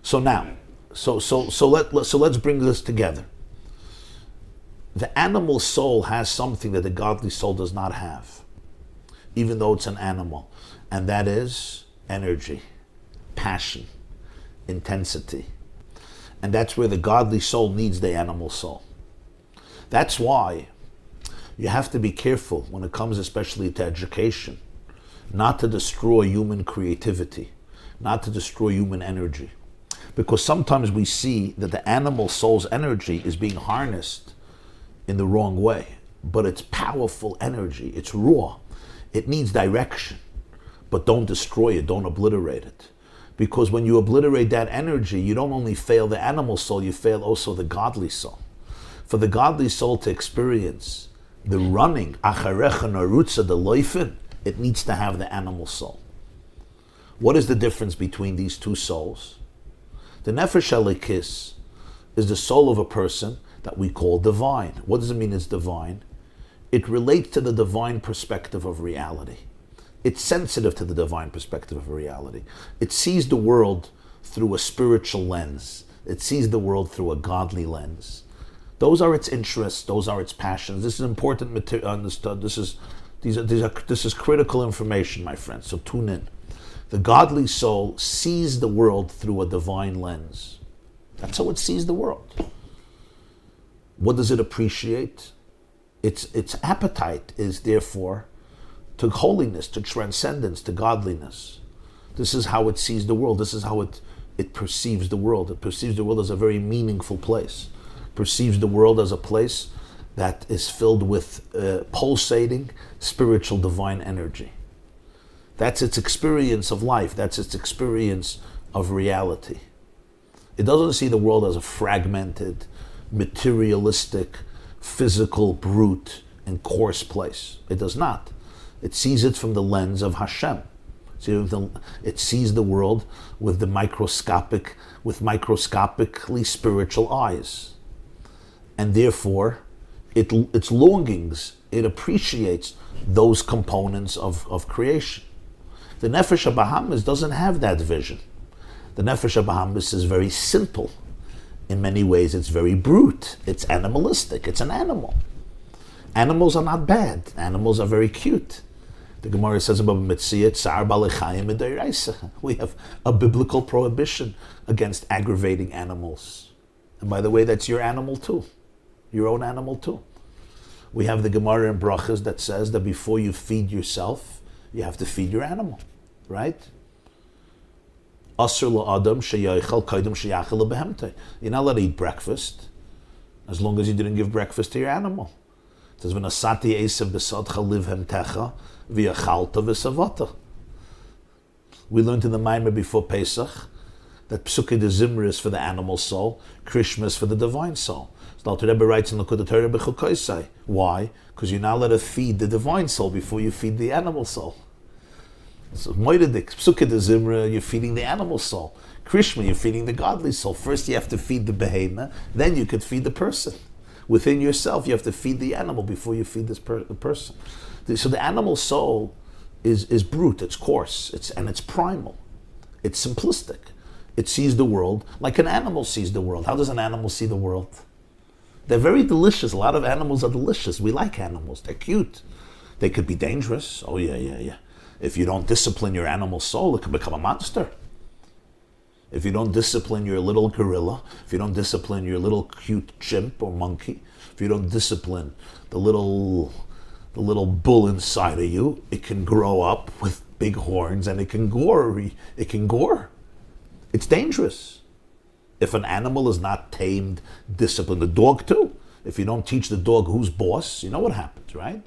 So now, let's bring this together. The animal soul has something that the godly soul does not have, even though it's an animal, and that is energy, passion, intensity. And that's where the godly soul needs the animal soul. That's why you have to be careful when it comes especially to education, not to destroy human creativity, not to destroy human energy. Because sometimes we see that the animal soul's energy is being harnessed in the wrong way. but it's powerful energy. It's raw. It needs direction, but don't destroy it, don't obliterate it. Because when you obliterate that energy, you don't only fail the animal soul, you fail also the godly soul. For the godly soul to experience the running, acharecha narutza, the loifin, it needs to have the animal soul. What is the difference between these two souls? The nefesh elikis is the soul of a person that we call divine. What does it mean it's divine? It relates to the divine perspective of reality. It's sensitive to the divine perspective of reality. It sees the world through a spiritual lens. It sees the world through a godly lens. Those are its interests. Those are its passions. This is important material. Understood. This is critical information, my friends. So tune in. The godly soul sees the world through a divine lens. That's how it sees the world. What does it appreciate? Its appetite is therefore to holiness, to transcendence, to godliness. This is how it sees the world. This is how it perceives the world. It perceives the world as a very meaningful place. Perceives the world as a place that is filled with pulsating spiritual divine energy. That's its experience of life. That's its experience of reality. It doesn't see the world as a fragmented, materialistic, physical, brute, and coarse place. It does not. It sees it from the lens of Hashem. It sees the world with microscopically spiritual eyes. And therefore, its longings, it appreciates those components of creation. The Nefesh HaBahamis doesn't have that vision. The Nefesh HaBahamis is very simple. In many ways, it's very brute. It's animalistic. It's an animal. Animals are not bad. Animals are very cute. The Gemara says about Mitzvah, Tsar Balechayim Midiraisa. We have a biblical prohibition against aggravating animals. And by the way, that's your animal too. Your own animal too. We have the Gemara in Brachas that says that before you feed yourself, you have to feed your animal. Right? Asr la'adam she'yaychal kaidem she'yachal lebehemtei. You're not allowed to eat breakfast as long as you didn't give breakfast to your animal. It says, "V'nasati esav b'sadcha livhemtecha v'yachalta v'savata." We learned in the Maamer before Pesach that Psukei de Zimra is for the animal soul, Krishma is for the divine soul. So the Rebbe writes in the Torah b'chukoisai. Why? Because you're not allowed to feed the divine soul before you feed the animal soul. So Moededik, Psukei de Zimra, you're feeding the animal soul. Krishma, you're feeding the godly soul. First you have to feed the behemoth, then you could feed the person. Within yourself, you have to feed the animal before you feed the person. So the animal soul is brute, it's coarse, it's primal. It's simplistic. It sees the world like an animal sees the world. How does an animal see the world? They're very delicious. A lot of animals are delicious. We like animals. They're cute. They could be dangerous. Oh, yeah. If you don't discipline your animal soul, it can become a monster. If you don't discipline your little gorilla, if you don't discipline your little cute chimp or monkey, if you don't discipline the little bull inside of you, it can grow up with big horns and it can gore. It's dangerous. If an animal is not tamed, disciplined, the dog too. If you don't teach the dog who's boss, you know what happens, right?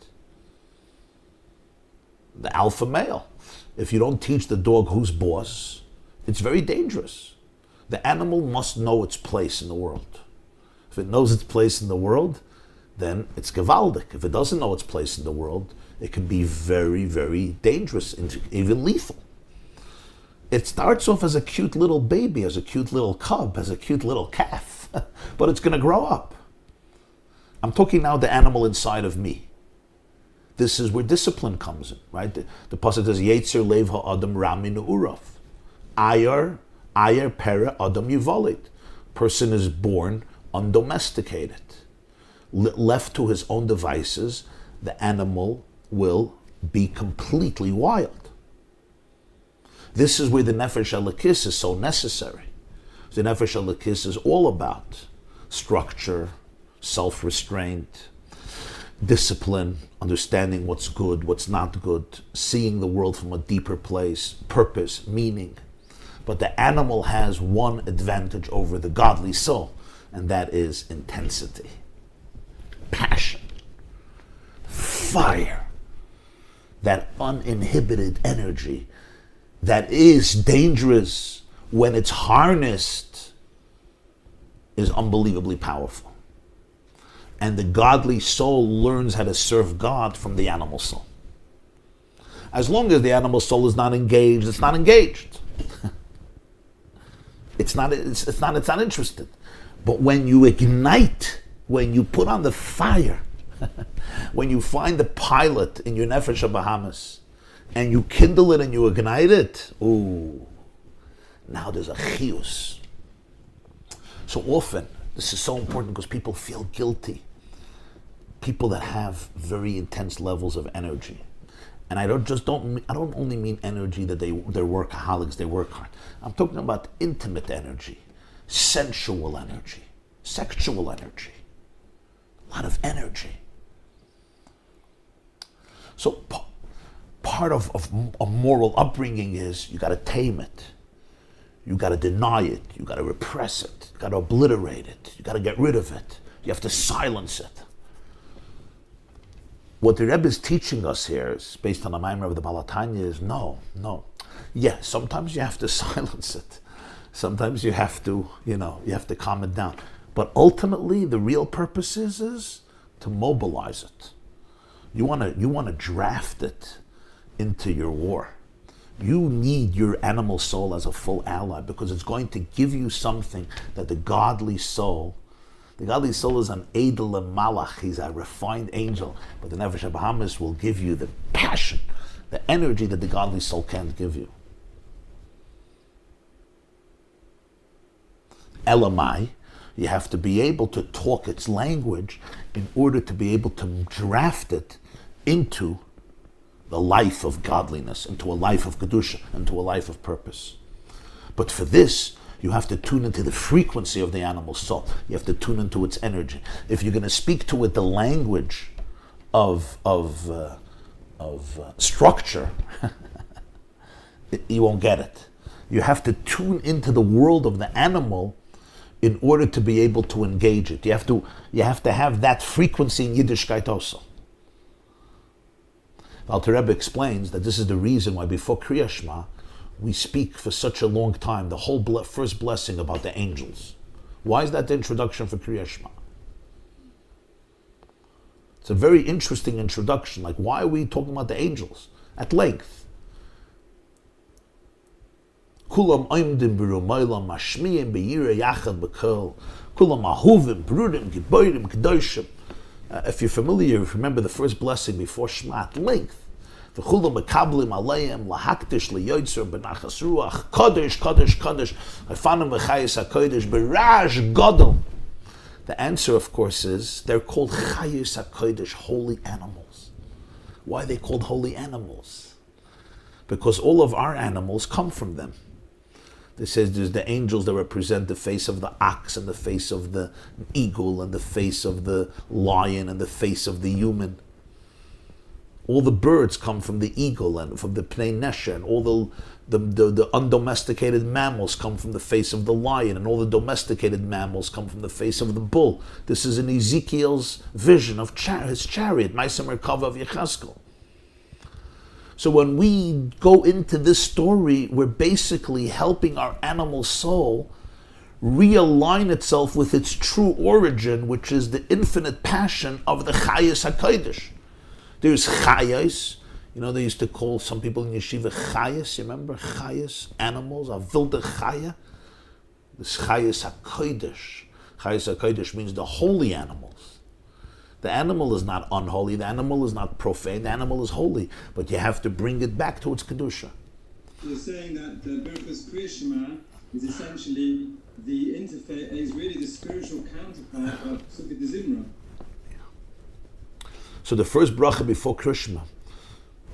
The alpha male. If you don't teach the dog who's boss, it's very dangerous. The animal must know its place in the world. If it knows its place in the world, then it's gewaldic. If it doesn't know its place in the world, it can be very, very dangerous, and even lethal. It starts off as a cute little baby, as a cute little cub, as a cute little calf, but it's going to grow up. I'm talking now the animal inside of me. This is where discipline comes in, right? The pasuk says, "Yetzer lev ha'adam rami ne'urav." Ayer pera adam yivalid. Person is born undomesticated. Left to his own devices, the animal will be completely wild. This is where the Nefesh Elokis is so necessary. The Nefesh Elokis is all about structure, self-restraint, discipline, understanding what's good, what's not good, seeing the world from a deeper place, purpose, meaning. But the animal has one advantage over the godly soul, and that is intensity, passion. fire, that uninhibited energy that is dangerous when it's harnessed, is unbelievably powerful. And the godly soul learns how to serve God from the animal soul. As long as the animal soul is not engaged, it's not engaged. It's not interested. But when you ignite, when you put on the fire, when you find the pilot in your nefesh Bahamas, and you kindle it and you ignite it, ooh, now there's a chiyus. So often, this is so important because people feel guilty. People that have very intense levels of energy. And I don't only mean energy that they're workaholics, they work hard. I'm talking about intimate energy, sensual energy, sexual energy, a lot of energy. So part of a moral upbringing is you got to tame it. You got to deny it. You got to repress it. You got to obliterate it. You got to get rid of it. You have to silence it. What the Rebbe is teaching us here is based on the Maamer of the Balatanya is no. Yeah, sometimes you have to silence it. Sometimes you have to, you have to calm it down. But ultimately, the real purpose is to mobilize it. You want to draft it into your war. You need your animal soul as a full ally because it's going to give you something that the godly soul is an edel malach, he's a refined angel, but the nefesh Bahamas will give you the passion, the energy that the godly soul can't give you. Elamai, you have to be able to talk its language in order to be able to draft it into the life of godliness, into a life of kedusha, into a life of purpose. But for this, you have to tune into the frequency of the animal soul. You have to tune into its energy. If you're going to speak to it the language of structure, you won't get it. You have to tune into the world of the animal in order to be able to engage it. You have to have that frequency in Yiddishkeit also. Alter Rebbe explains that this is the reason why before Kriya Shema, we speak for such a long time, the whole first blessing about the angels. Why is that the introduction for Kriya Shema? It's a very interesting introduction. Like, why are we talking about the angels at length? Kulam oimdim b'rumaylam mashmiyim b'yireh yachad b'kol. Kulam ahuvim b'rudim giborim kedoshim. If you're familiar, remember the first blessing before Shema at length. V'chulam mekablim aleim lahaktish liyoytzer b'nachas ruach kodesh kodesh kodesh hafanim v'chayis hakodesh b'raj gadol. The answer, of course, is they're called chayis hakodesh, holy animals. Why are they called holy animals? Because all of our animals come from them. They says there's the angels that represent the face of the ox and the face of the eagle and the face of the lion and the face of the human. All the birds come from the eagle and from the pnei nesha, and all the undomesticated mammals come from the face of the lion, and all the domesticated mammals come from the face of the bull. This is in Ezekiel's vision of his chariot, Ma'aser Merkava of Yechezkel. So when we go into this story, we're basically helping our animal soul realign itself with its true origin, which is the infinite passion of the Chayas HaKodesh. There's Chayas, they used to call some people in yeshiva Chayas, you remember? Chayas, animals, a wilde Chaya. This Chayas HaKodesh. Chayas HaKodesh means the holy animals. The animal is not unholy, the animal is not profane, the animal is holy, but you have to bring it back to its kedusha. You're saying that the Berachos Kriya Shema is essentially the interface, is really the spiritual counterpart of Sukkot Zimra. So the first bracha before Kriya Shema,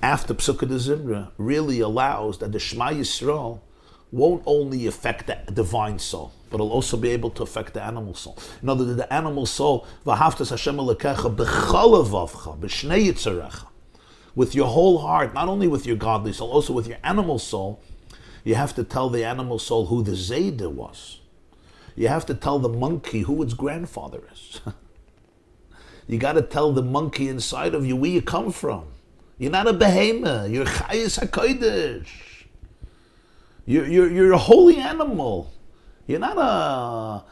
after Sukkot Zimra, really allows that the Shema Yisrael won't only affect the divine soul, but it'll also be able to affect the animal soul. In other words, the animal soul, v'haftas Hashem Elokecha b'chol levavcha b'shnei yitzarecha, with your whole heart, not only with your godly soul, also with your animal soul. You have to tell the animal soul who the Zayda was. You have to tell the monkey who its grandfather is. You got to tell the monkey inside of you where you come from. You're not a behemoth. You're Chayes HaKodesh. You're a holy animal. You're not a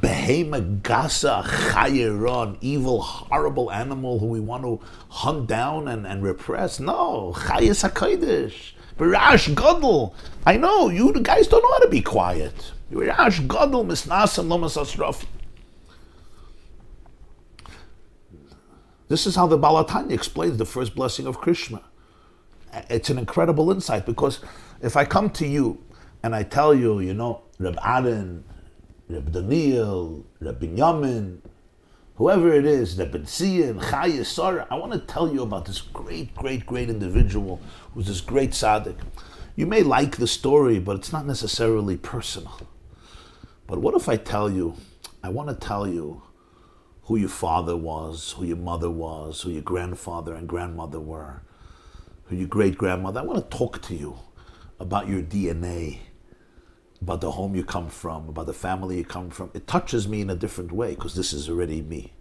behemoth, gasa, chayeron, evil, horrible animal who we want to hunt down and repress. No, Chayes HaKodesh. B'rash Gadol. I know, you the guys don't know how to be quiet. B'rash Gadol, misnasam lo misasrafi. This is how the Balatanya explains the first blessing of Krishna. It's an incredible insight, because if I come to you and I tell you, Reb Aaron, Reb Daniel, Reb Binyamin, whoever it is, Reb Zion, Chaya, Sarah, I want to tell you about this great, great, great individual who's this great tzaddik. You may like the story, but it's not necessarily personal. But what if I want to tell you who your father was, who your mother was, who your grandfather and grandmother were, who your great-grandmother. I want to talk to you about your DNA, about the home you come from, about the family you come from. It touches me in a different way, because this is already me.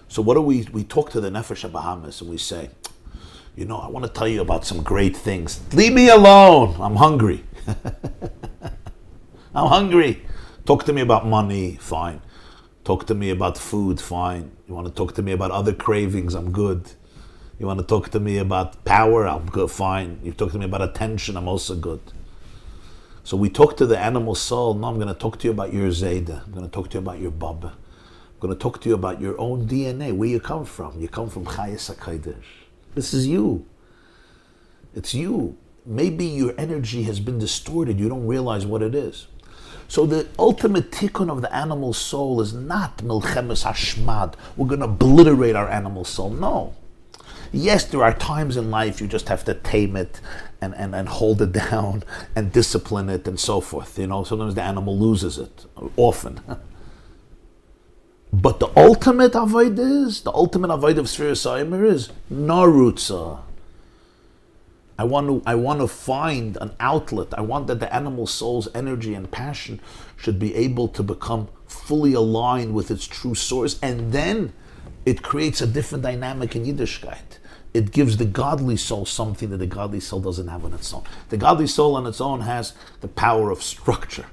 So what do we talk to the Nefesh HaBahamis and we say, I want to tell you about some great things. Leave me alone. I'm hungry. I'm hungry. Talk to me about money. Fine. Talk to me about food. Fine. You want to talk to me about other cravings? I'm good. You want to talk to me about power? I'm good. Fine. You talk to me about attention? I'm also good. So we talk to the animal soul. No, I'm going to talk to you about your Zayda. I'm going to talk to you about your Baba. I'm going to talk to you about your own DNA, where you come from. You come from Chayes HaKodesh. This is you. It's you. Maybe your energy has been distorted. You don't realize what it is. So the ultimate tikkun of the animal soul is not milchemes hashmad. We're going to obliterate our animal soul. No. Yes, there are times in life you just have to tame it and hold it down and discipline it and so forth. Sometimes the animal loses it, often. But the ultimate avoid of Sfiras Aimer is narutza. I want to find an outlet. I want that the animal soul's energy and passion should be able to become fully aligned with its true source, and then it creates a different dynamic in Yiddishkeit. It gives the godly soul something that the godly soul doesn't have on its own. The godly soul on its own has the power of structure,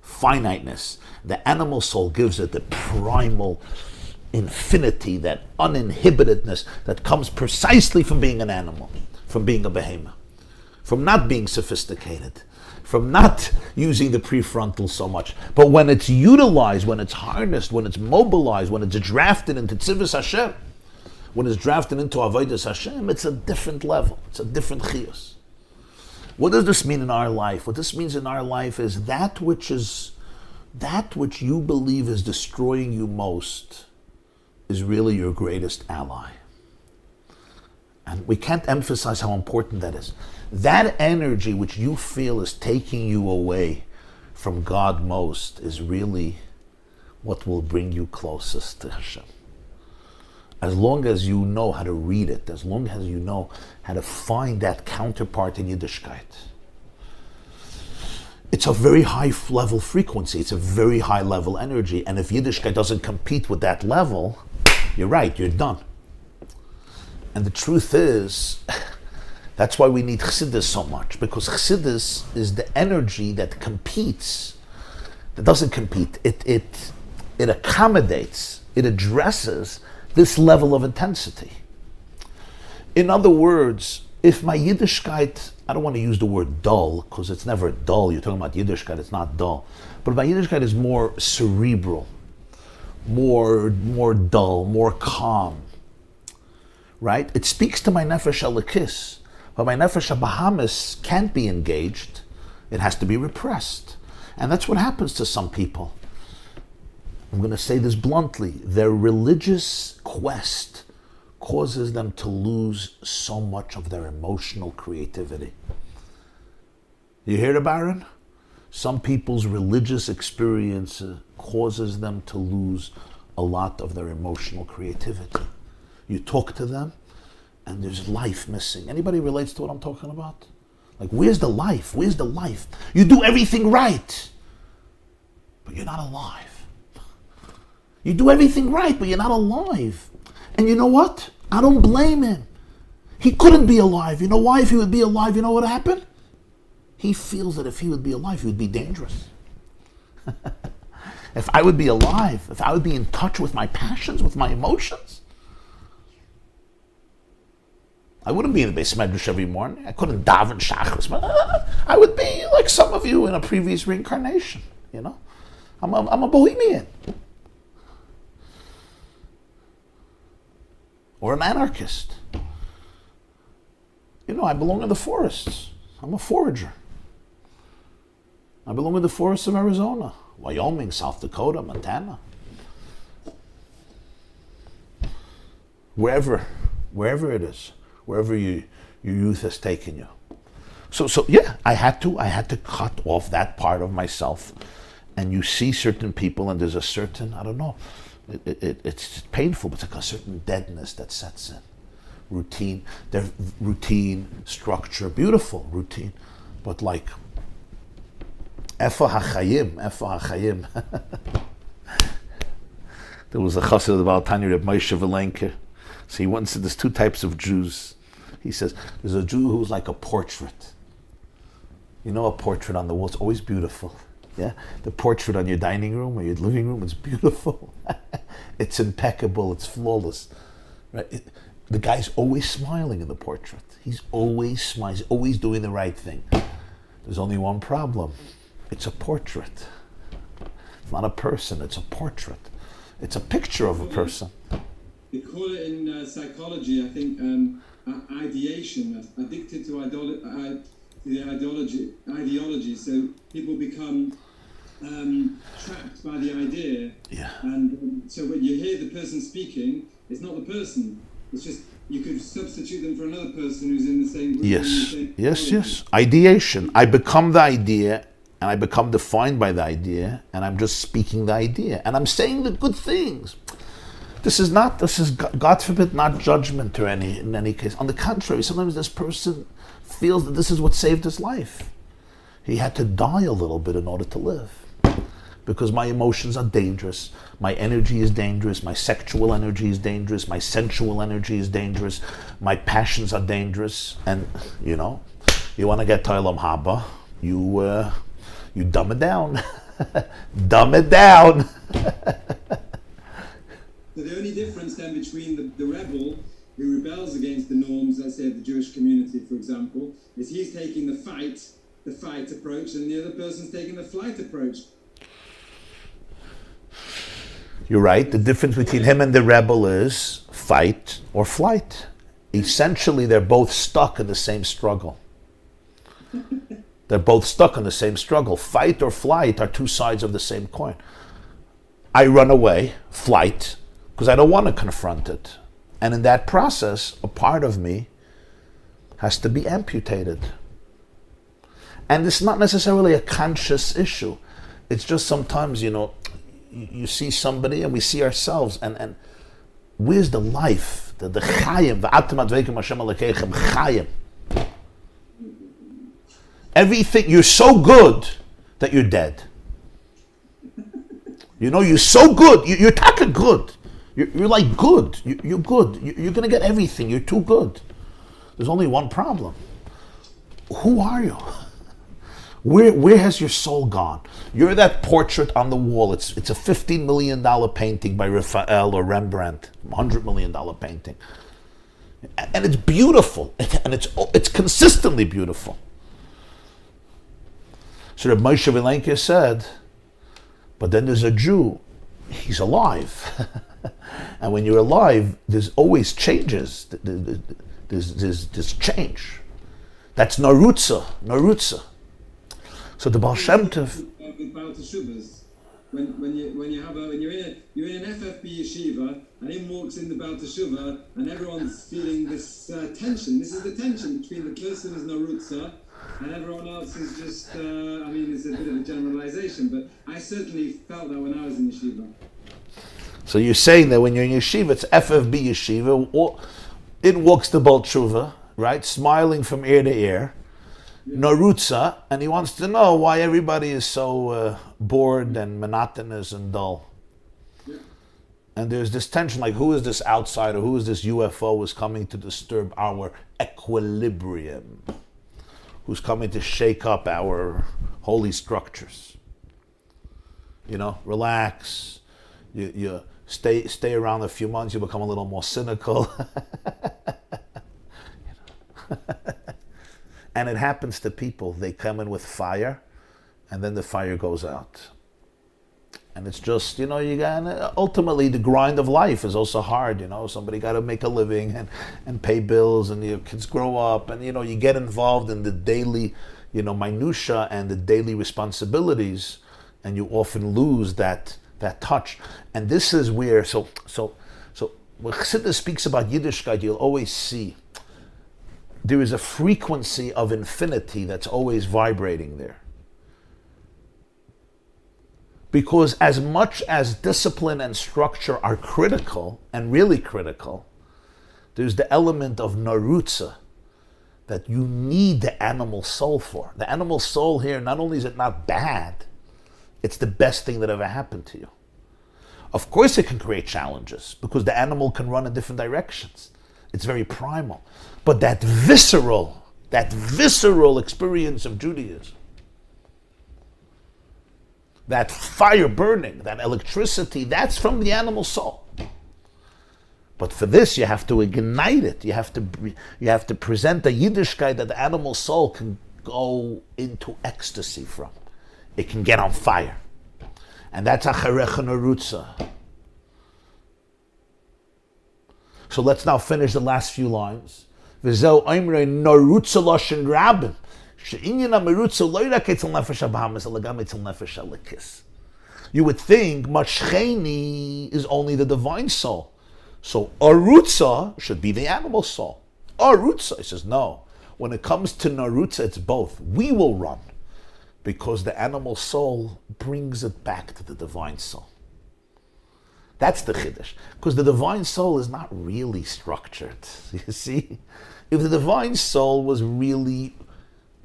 finiteness. The animal soul gives it the primal infinity, that uninhibitedness that comes precisely from being an animal, from being a behemoth, from not being sophisticated, from not using the prefrontal so much. But when it's utilized, when it's harnessed, when it's mobilized, when it's drafted into Tzivus Hashem, when it's drafted into Avodas Hashem, it's a different level. It's a different chiyus. What does this mean in our life? What this means in our life is that which you believe is destroying you most is really your greatest ally. And we can't emphasize how important that is. That energy which you feel is taking you away from God most is really what will bring you closest to Hashem. As long as you know how to read it, as long as you know how to find that counterpart in Yiddishkeit. It's a very high level frequency, it's a very high level energy, and if Yiddishkeit doesn't compete with that level, you're right, you're done. And the truth is, that's why we need Chassidus so much, because Chassidus is the energy that competes, that doesn't compete, it accommodates, it addresses this level of intensity. In other words, if my Yiddishkeit, I don't want to use the word dull, because it's never dull, you're talking about Yiddishkeit, it's not dull, but my Yiddishkeit is more cerebral, more dull, more calm, right? It speaks to my Nefesh Elikis, but my Nefesh HaBahamis can't be engaged, it has to be repressed. And that's what happens to some people. I'm going to say this bluntly, their religious quest causes them to lose so much of their emotional creativity. You hear it, Baron? Some people's religious experience causes them to lose a lot of their emotional creativity. You talk to them, and there's life missing. Anybody relates to what I'm talking about? Like, where's the life? Where's the life? You do everything right, but you're not alive. You do everything right, but you're not alive. And you know what? I don't blame him. He couldn't be alive. You know why? If he would be alive, you know what happened? He feels that if he would be alive, he would be dangerous. If I would be alive, if I would be in touch with my passions, with my emotions, I wouldn't be in the Beis Medrash every morning. I couldn't daven shachris. I would be like some of you in a previous reincarnation. You know, I'm a bohemian or an anarchist. You know, I belong in the forests. I'm a forager. I belong in the forests of Arizona, Wyoming, South Dakota, Montana. Wherever it is, wherever your youth has taken you. So yeah, I had to cut off that part of myself. And you see certain people, and there's a certain, I don't know, it's painful, but it's like a certain deadness that sets in. Routine, structure, beautiful routine, but like, Efa hachayim. There was a Chassid of the Baal Tanya, Rabbi Moshe Velenke. So he once said there's two types of Jews. He says there's a Jew who's like a portrait. You know, a portrait on the wall, it's always beautiful. Yeah, the portrait on your dining room or your living room is beautiful. It's impeccable. It's flawless. Right? The guy's always smiling in the portrait. He's always smiling. He's always doing the right thing. There's only one problem. It's a portrait. It's not a person. It's a portrait. It's a picture of a person. They call it in psychology, I think, ideation. Addicted to ideology. So people become trapped by the idea. Yeah. And so when you hear the person speaking, it's not the person. It's just, you could substitute them for another person who's in the same group. Yes. Ideation. I become the idea, and I become defined by the idea, and I'm just speaking the idea, and I'm saying the good things. This is God forbid, not judgment or in any case. On the contrary, sometimes this person feels that this is what saved his life. He had to die a little bit in order to live. Because my emotions are dangerous, my energy is dangerous, my sexual energy is dangerous, my sensual energy is dangerous, my passions are dangerous, and you know, you want to get to Olam Haba, you dumb it down. Dumb it down. So the only difference then between the rebel who rebels against the norms, let's say of the Jewish community, for example, is he's taking the fight approach, and the other person's taking the flight approach. You're right. The difference between him and the rebel is fight or flight. Essentially, they're both stuck in the same struggle. They're both stuck in the same struggle. Fight or flight are two sides of the same coin. I run away, flight, because I don't want to confront it. And in that process, a part of me has to be amputated. And it's not necessarily a conscious issue. It's just sometimes, you know, you see somebody and we see ourselves, and where's the life, the chayim, v'atem adveikim Hashem Elokeichem, chayim. Everything, you're so good that you're dead. You know, you're so good, you're taka good. You're like good, you're good. You're going to get everything, you're too good. There's only one problem. Who are you? Where has your soul gone? You're that portrait on the wall. It's a $15 million painting by Raphael or Rembrandt, $100 million painting. And it's beautiful, and it's consistently beautiful. So Rabbi Moshe Velenke said, but then there's a Jew, he's alive. And when you're alive, there's always changes. There's change. That's narutza. So the Baal Shem Tov. When you're in an FFB yeshiva, and in walks in the Baal Teshuvah, and everyone's feeling this tension. This is the tension between the person who's narutza and everyone else is just. It's a bit of a generalization, but I certainly felt that when I was in yeshiva. So you're saying that when you're in yeshiva, it's FFB yeshiva, or in walks the Baal Teshuvah, right, smiling from ear to ear. Narutza, and he wants to know why everybody is so bored and monotonous and dull. Yeah. And there's this tension, like who is this outsider, who is this UFO who's coming to disturb our equilibrium, who's coming to shake up our holy structures. Relax, you stay around a few months, you become a little more cynical. And it happens to people. They come in with fire, and then the fire goes out. And it's just, ultimately the grind of life is also hard, Somebody got to make a living and pay bills, and your kids grow up, and, you get involved in the daily, minutia and the daily responsibilities, and you often lose that touch. And this is where, so when Chassidus speaks about Yiddishkeit, you'll always see there is a frequency of infinity that's always vibrating there. Because as much as discipline and structure are critical, and really critical, there's the element of narutza that you need the animal soul for. The animal soul here, not only is it not bad, it's the best thing that ever happened to you. Of course it can create challenges, because the animal can run in different directions. It's very primal. But that visceral experience of Judaism, that fire burning, that electricity, that's from the animal soul. But for this, you have to ignite it. You have to present a Yiddishkeit that the animal soul can go into ecstasy from. It can get on fire. And that's acharecha narutza. So let's now finish the last few lines. V'zeu oimrei narutza loshen rabin. You would think Mashcheni is only the divine soul. So Arutza should be the animal soul. Arutza, he says, no. When it comes to Narutza, it's both. We will run, because the animal soul brings it back to the divine soul. That's the Chiddush. Because the divine soul is not really structured. You see? If the divine soul was really...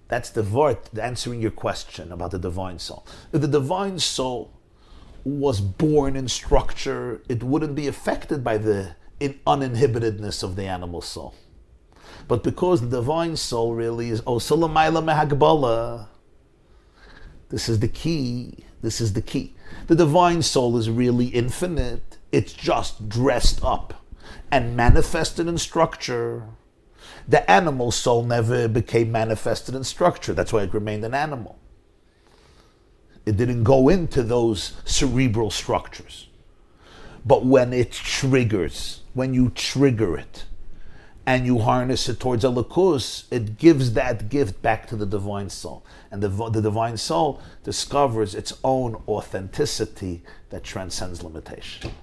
That's the Vort answering your question about the divine soul. If the divine soul was born in structure, it wouldn't be affected by the uninhibitedness of the animal soul. But because the divine soul really is Osulamayla Mehagbala, this is the key. The divine soul is really infinite. It's just dressed up and manifested in structure. The animal soul never became manifested in structure. That's why it remained an animal. It didn't go into those cerebral structures. But when it triggers, when you trigger it, and you harness it towards a lakus, it gives that gift back to the divine soul. And the divine soul discovers its own authenticity that transcends limitation.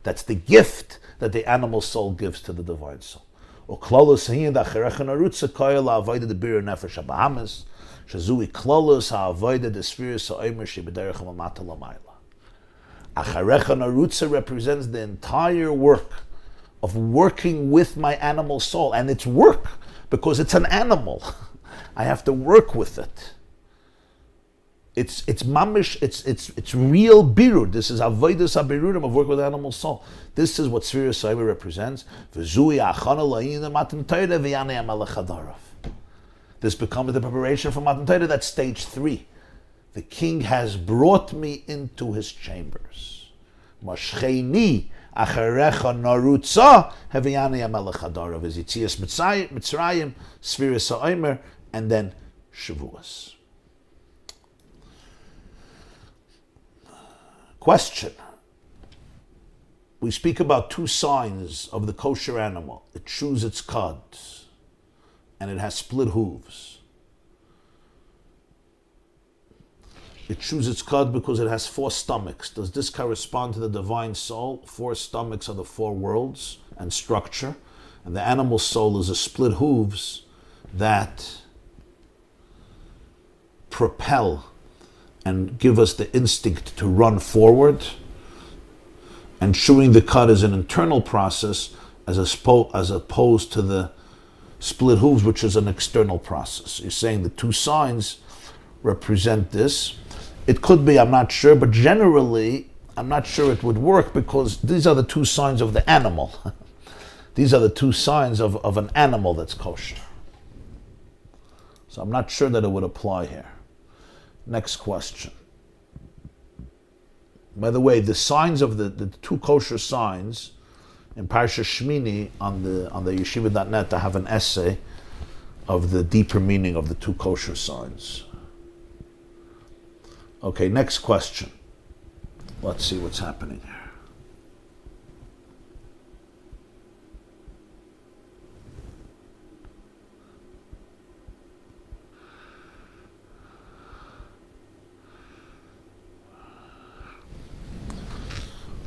That's the gift that the animal soul gives to the divine soul. Uklolos hinda acharecha narutza koyel ha'avoda de bir nefesh habahamis shazui klolos ha'avoda de spheres ha'omer shebederech ha'mamata l'mayla. Acharecha narutza represents the entire work of working with my animal soul, and it's work because it's an animal. I have to work with it. It's mamish. It's real birur. This is avodas habirurim of work with animal soul. This is what Sfira Soiva represents. This becomes the preparation for Matan Torah. That's stage 3. The king has brought me into his chambers. Mashcheni acharecha narutza heviyani amelech hadarav is Yitzias Mitzrayim, Sfira Soimer, and then Shavuos. Question. We speak about 2 signs of the kosher animal. It chews its cud, and it has split hooves. It chews its cud because it has 4 stomachs. Does this correspond to the divine soul? 4 stomachs are the 4 worlds and structure. And the animal soul is the split hooves that propel and give us the instinct to run forward. And chewing the cud is an internal process as opposed to the split hooves, which is an external process. You're saying the 2 signs represent this. It could be, I'm not sure, but generally, I'm not sure it would work because these are the two signs of the animal. These are the two signs of an animal that's kosher. So I'm not sure that it would apply here. Next question. By the way, the signs of the two kosher signs in Parsha Shmini on the yeshiva.net, I have an essay of the deeper meaning of the two kosher signs. Okay, next question. Let's see what's happening here.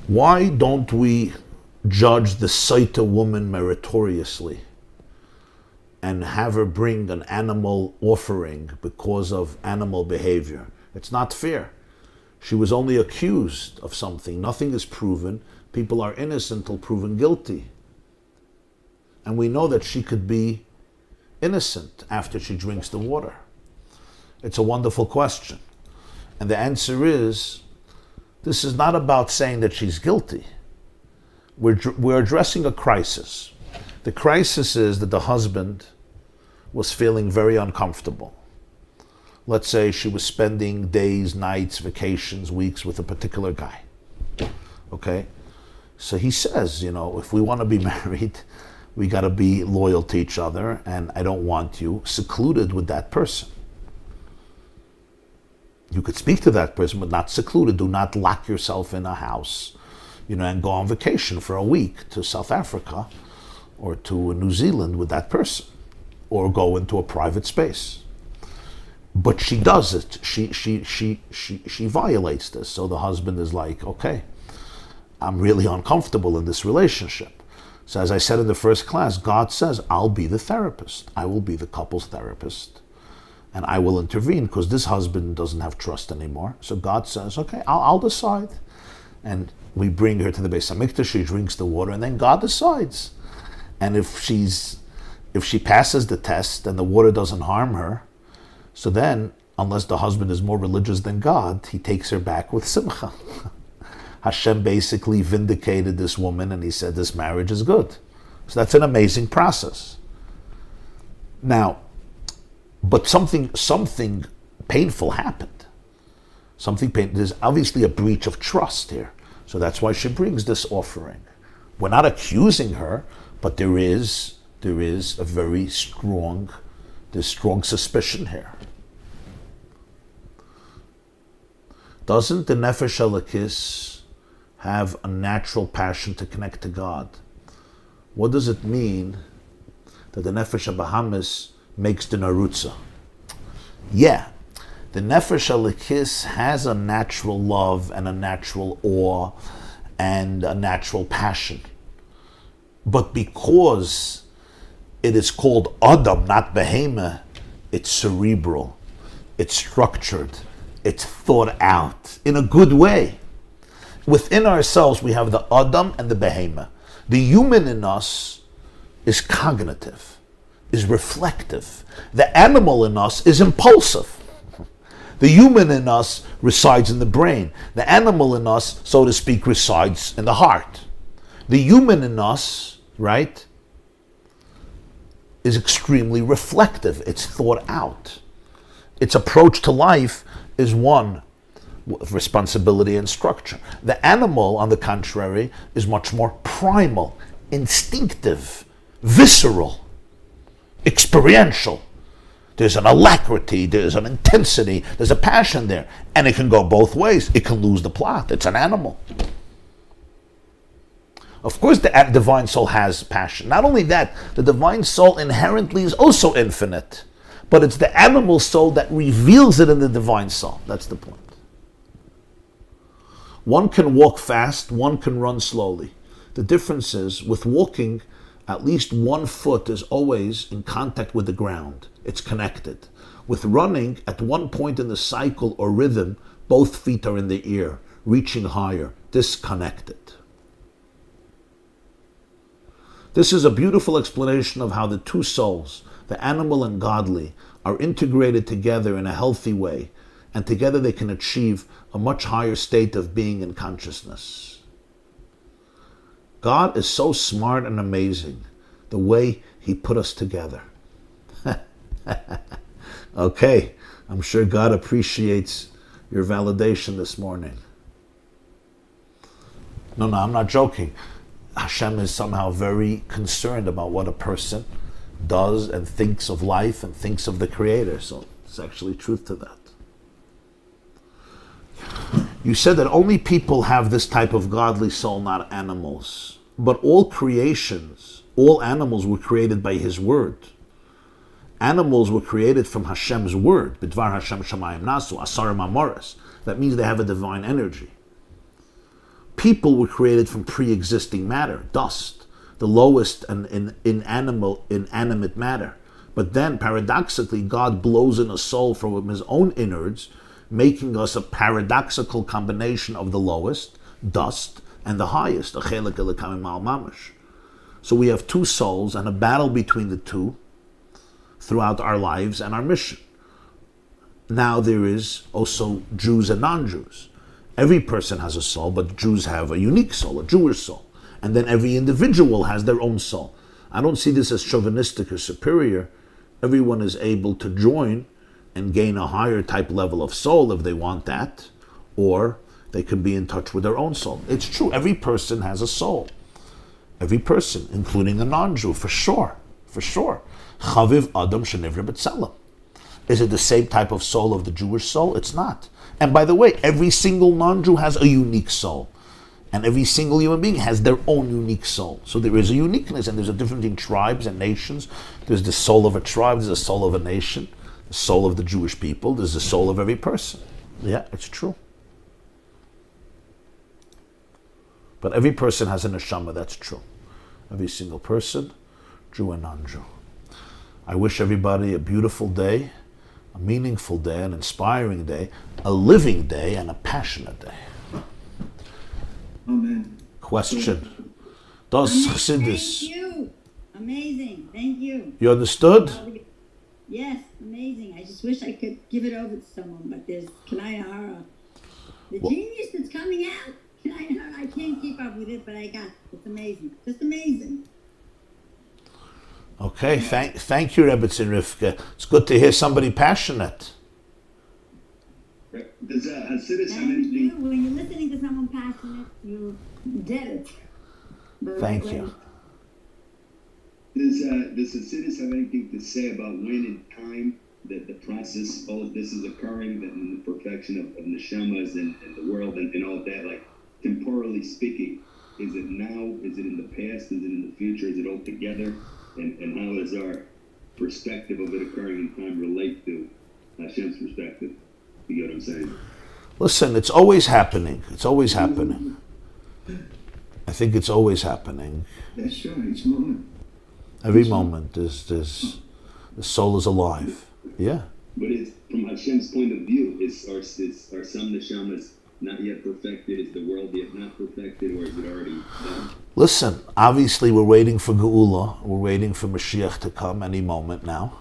Why don't we judge the Saita woman meritoriously and have her bring an animal offering because of animal behavior? It's not fair. She was only accused of something. Nothing is proven. People are innocent until proven guilty. And we know that she could be innocent after she drinks the water. It's a wonderful question. And the answer is, this is not about saying that she's guilty. We're addressing a crisis. The crisis is that the husband was feeling very uncomfortable. Let's say she was spending days, nights, vacations, weeks with a particular guy. Okay? So he says, if we want to be married, we got to be loyal to each other, and I don't want you secluded with that person. You could speak to that person, but not secluded. Do not lock yourself in a house, and go on vacation for a week to South Africa or to New Zealand with that person, or go into a private space. But she does it. She violates this. So the husband is like, okay, I'm really uncomfortable in this relationship. So as I said in the first class, God says, I'll be the therapist. I will be the couple's therapist. And I will intervene because this husband doesn't have trust anymore. So God says, okay, I'll decide. And we bring her to the Beis HaMikdash, she drinks the water, and then God decides. And if she passes the test and the water doesn't harm her, so then, unless the husband is more religious than God, he takes her back with simcha. Hashem basically vindicated this woman and he said this marriage is good. So that's an amazing process. Now, but something painful happened. There's obviously a breach of trust here. So that's why she brings this offering. We're not accusing her, but there is a very strong suspicion here. Doesn't the Nefesh Elokis have a natural passion to connect to God? What does it mean that the Nefesh HaBahamis makes the Narutza? Yeah, the Nefesh Elokis has a natural love and a natural awe and a natural passion. But because it is called Adam, not Behemah, it's cerebral, it's structured, it's thought out in a good way. Within ourselves, we have the Adam and the Behemah. The human in us is cognitive, is reflective. The animal in us is impulsive. The human in us resides in the brain. The animal in us, so to speak, resides in the heart. The human in us, right, is extremely reflective. It's thought out. Its approach to life is one of responsibility and structure. The animal, on the contrary, is much more primal, instinctive, visceral, experiential. There's an alacrity, there's an intensity, there's a passion there. And it can go both ways. It can lose the plot. It's an animal. Of course, the divine soul has passion. Not only that, the divine soul inherently is also infinite. But it's the animal soul that reveals it in the divine soul. That's the point. One can walk fast, one can run slowly. The difference is, with walking, at least one foot is always in contact with the ground. It's connected. With running, at one point in the cycle or rhythm, both feet are in the air, reaching higher, disconnected. This is a beautiful explanation of how the two souls, the animal and godly, are integrated together in a healthy way, and together they can achieve a much higher state of being and consciousness. God is so smart and amazing, the way He put us together. Okay, I'm sure God appreciates your validation this morning. No, I'm not joking. Hashem is somehow very concerned about what a person does and thinks of life and thinks of the Creator. So it's actually truth to that. You said that only people have this type of godly soul, not animals. But all creations, all animals were created by His word. Animals were created from Hashem's word. B'dvar Hashem shamayim nasu, asar Maamoris. That means they have a divine energy. People were created from pre-existing matter, dust, the lowest and inanimate matter. But then, paradoxically, God blows in a soul from His own innards, making us a paradoxical combination of the lowest, dust, and the highest. So we have two souls and a battle between the two throughout our lives and our mission. Now there is also Jews and non-Jews. Every person has a soul, but Jews have a unique soul, a Jewish soul. And then every individual has their own soul. I don't see this as chauvinistic or superior. Everyone is able to join and gain a higher type level of soul if they want that, or they can be in touch with their own soul. It's true, every person has a soul. Every person, including a non-Jew, for sure. Chaviv Adam Shenivra B'Tselem. Is it the same type of soul of the Jewish soul? It's not. And by the way, every single non-Jew has a unique soul. And every single human being has their own unique soul. So there is a uniqueness, and there's a difference between tribes and nations. There's the soul of a tribe, there's the soul of a nation, the soul of the Jewish people, there's the soul of every person. Yeah, it's true. But every person has a neshama, that's true. Every single person, Jew and non-Jew. I wish everybody a beautiful day, a meaningful day, an inspiring day, a living day, and a passionate day. Amen. Question. Does Chassidus... Thank you. Amazing. Thank you. You understood? Yes, amazing. I just wish I could give it over to someone, but there's Kanayahara. The genius that's coming out. Kanayahara, I can't keep up with it, but I got it. It's amazing. Just amazing. Okay, thank you, Rebbe Rivka. It's good to hear somebody passionate. Does Hasidus have Thank anything? you. When you're listening to someone passionate, you get it. The Thank right you. way. Does Hasidus have anything to say about when in time that the process, all of this is occurring, that in the perfection of neshamas and the world and all of that, like temporally speaking, is it now? Is it in the past? Is it in the future? Is it all together? And how does our perspective of it occurring in time relate to Hashem's perspective? You get what I'm saying? Listen, it's always happening. It's always happening. I think it's always happening. That's sure, each moment. Every moment is the soul is alive. Yeah. But it's from Hashem's point of view, are some neshamas not yet perfected? Is the world yet not perfected, or is it already done? Listen, obviously we're waiting for Geula. We're waiting for Mashiach to come any moment now.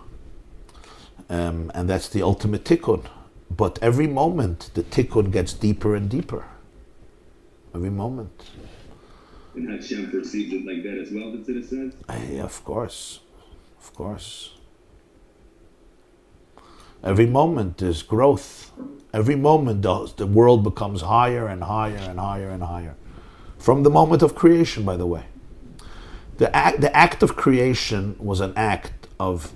And that's the ultimate tikkun. But every moment, the tikkun gets deeper and deeper. Every moment. And Hashem perceives it like that as well, that's it says? Yeah, of course. Of course. Every moment is growth. Every moment the world becomes higher and higher and higher and higher. From the moment of creation, by the way. The act of creation was an act of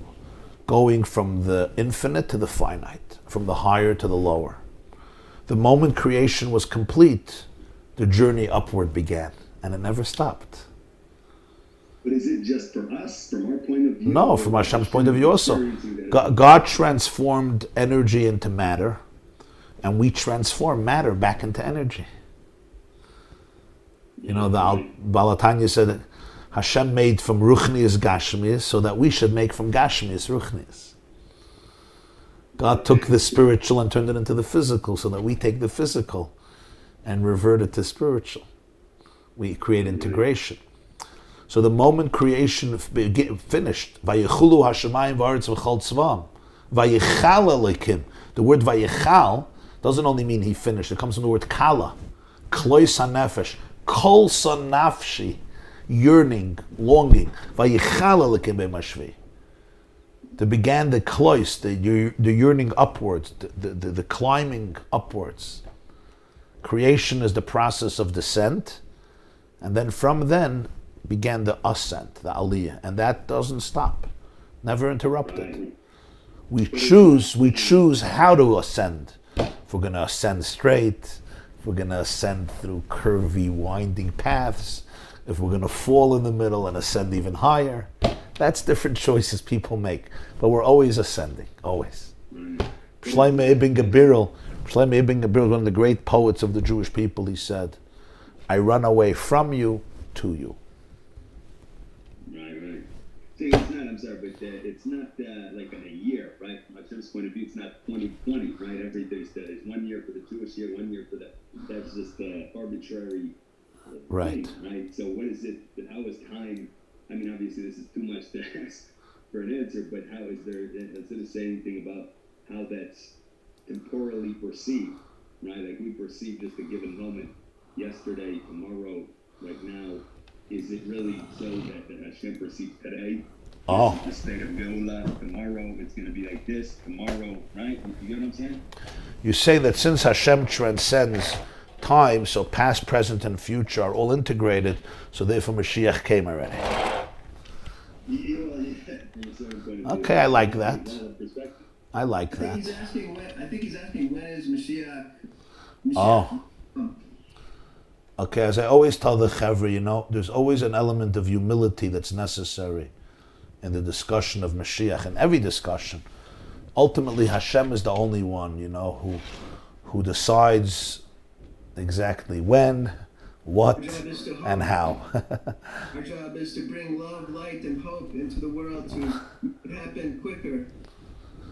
going from the infinite to the finite, from the higher to the lower. The moment creation was complete, the journey upward began, and it never stopped. But is it just for us, from our point of view? No, from Hashem's point of view also. God transformed energy into matter, and we transform matter back into energy. You know, the Balatanya said that Hashem made from Ruchnius Gashmius so that we should make from Gashmius Ruchnius. God took the spiritual and turned it into the physical so that we take the physical and revert it to spiritual. We create integration. So the moment creation finished, Vayichulu Hashemayim v'aretz v'chol tzvam, Vayichal Elokim, The word vayichal doesn't only mean he finished. It comes from the word kala, klois hanefesh, kol son nafshi, yearning, longing. Vayichal Elokim b'mashvi. There began the klois, the yearning upwards, the climbing upwards. Creation is the process of descent, and then from then began the ascent, the aliyah, and that doesn't stop, never interrupted. We choose how to ascend. If we're going to ascend straight, if we're going to ascend through curvy, winding paths, if we're going to fall in the middle and ascend even higher, that's different choices people make. But we're always ascending, always. Shlomo Ibn Gabirol, one of the great poets of the Jewish people, he said, I run away from you to you. Right. See, it's not, I'm sorry, but it's not like in a year, right? From Hashem's point of view, it's not 2020, right? There's 1 year for the Jewish year, 1 year for that. That's just arbitrary Right. thing, right? So what is it, how is time, I mean, obviously this is too much to ask for an answer, but how is there, does it say anything about how that's temporally perceived, right? Like we perceive just a given moment, yesterday, tomorrow, right now. Is it really so that Hashem perceives today? Oh. The state of Geula, tomorrow it's going to be like this, tomorrow, right? You get what I'm saying? You say that since Hashem transcends time, so past, present, and future are all integrated, so therefore Mashiach came already. From a certain point of view. Okay, I like that. Perspective. I like I think that. he's asking when is Mashiach. Oh. Okay, as I always tell the Chevra, there's always an element of humility that's necessary in the discussion of Mashiach, in every discussion. Ultimately, Hashem is the only one, who decides exactly when, what, and how. Our job is to bring love, light, and hope into the world to make it happen quicker.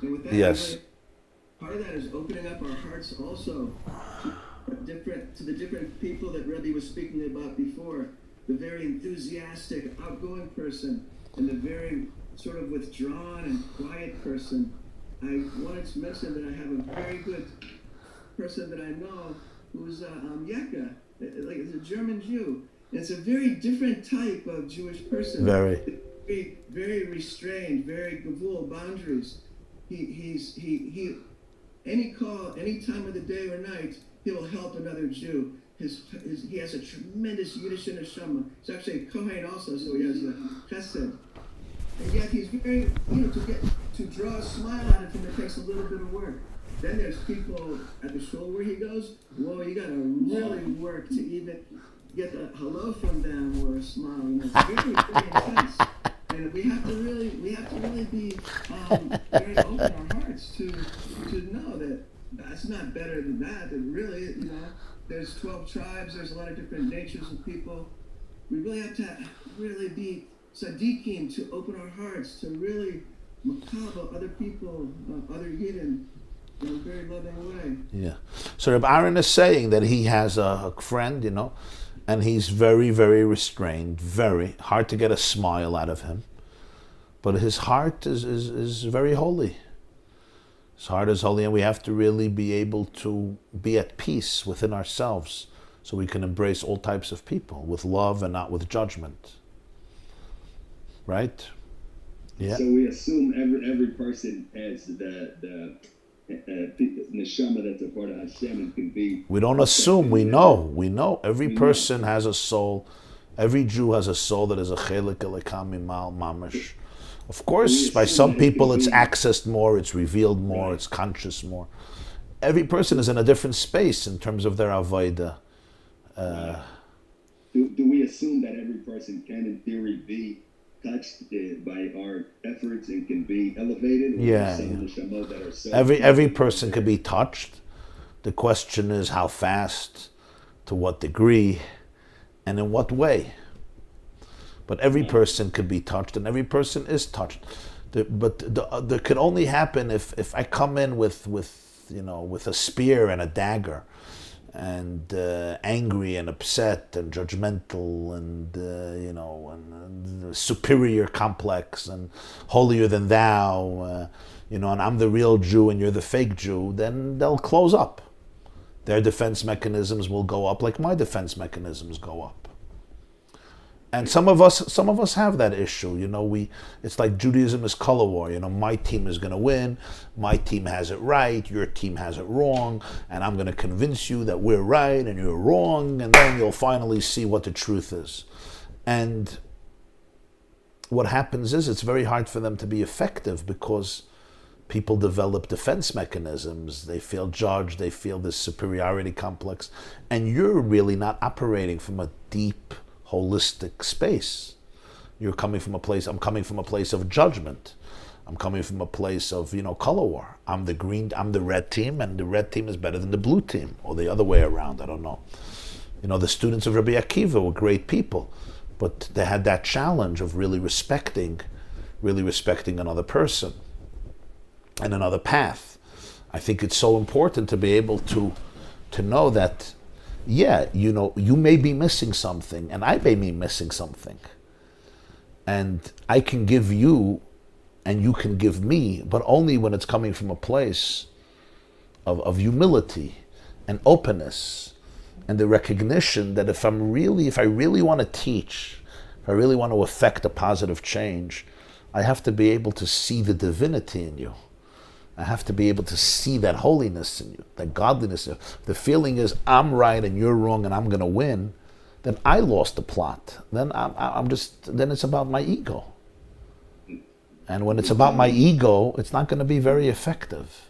And with that, Yes. part of that is opening up our hearts also to the different people that Rabbi was speaking about before. The very enthusiastic, outgoing person, and the very sort of withdrawn and quiet person. I wanted to mention that I have a very good person that I know who's Yeka, like it's a German Jew. And it's a very different type of Jewish person. Very. Very restrained, very gavul, boundaries. He any call, any time of the day or night, he'll help another Jew. He has a tremendous Yiddish neshama. He's actually a Kohen also, so he has a chesed. And yet he's very, to draw a smile out of him, it takes a little bit of work. Then there's people at the shul where he goes, whoa, you gotta really work to even get a hello from them or a smile. It's very, very intense. And we have to really be very open our hearts to know that that's not better than that. That really, there's 12 tribes, there's a lot of different natures of people. We really have to really be tzaddikim, to open our hearts, to really makabel other people, other Yidden, in a very loving way. Yeah. So Rabbi Aaron is saying that he has a friend, and he's very, very restrained, very hard to get a smile out of him. But his heart is very holy. His heart is holy, and we have to really be able to be at peace within ourselves so we can embrace all types of people with love and not with judgment. Right? Yeah. So we assume every person has the neshama that's a part of Hashem and can be. We don't assume. We know. Every person has a soul. Every Jew has a soul that is a chelik elokam mamash. Of course, by some people it's accessed more, it's revealed more, it's conscious more. Every person is in a different space in terms of their avodah. Do we assume that every person can, in theory, be touched by our efforts and can be elevated? Or Yeah. That are so Every person can be touched. The question is how fast, to what degree, and in what way. But every person could be touched, and every person is touched. That could only happen if I come in with a spear and a dagger, angry and upset and judgmental and and superior complex and holier than thou, and I'm the real Jew and you're the fake Jew, then they'll close up. Their defense mechanisms will go up like my defense mechanisms go up. And some of us have that issue. It's like Judaism is color war. My team is going to win. My team has it right. Your team has it wrong. And I'm going to convince you that we're right and you're wrong. And then you'll finally see what the truth is. And what happens is it's very hard for them to be effective because people develop defense mechanisms. They feel judged. They feel this superiority complex. And you're really not operating from a deep, holistic space. I'm coming from a place of judgment. I'm coming from a place of, color war. I'm the red team, and the red team is better than the blue team, or the other way around, I don't know. The students of Rabbi Akiva were great people, but they had that challenge of really respecting another person and another path. I think it's so important to be able to know that, you may be missing something, and I may be missing something. And I can give you, and you can give me, but only when it's coming from a place of humility and openness, and the recognition that if I really want to teach, if I really want to affect a positive change, I have to be able to see the divinity in you. I have to be able to see that holiness in you, that godliness in you. The feeling is I'm right and you're wrong and I'm going to win, then I lost the plot. Then then it's about my ego. And when it's about my ego, it's not going to be very effective.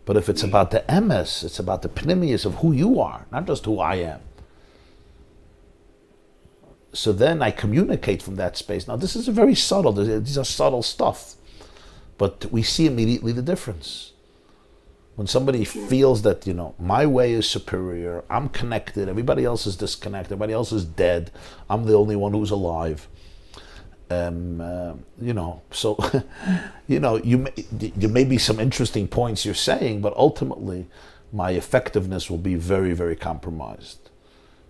But if it's about the emes, it's about the pnimius of who you are, not just who I am. So then I communicate from that space. Now this is very subtle. These are subtle stuff. But we see immediately the difference. When somebody feels that, my way is superior, I'm connected, everybody else is disconnected, everybody else is dead, I'm the only one who's alive. So, there may be some interesting points you're saying, but ultimately my effectiveness will be very, very compromised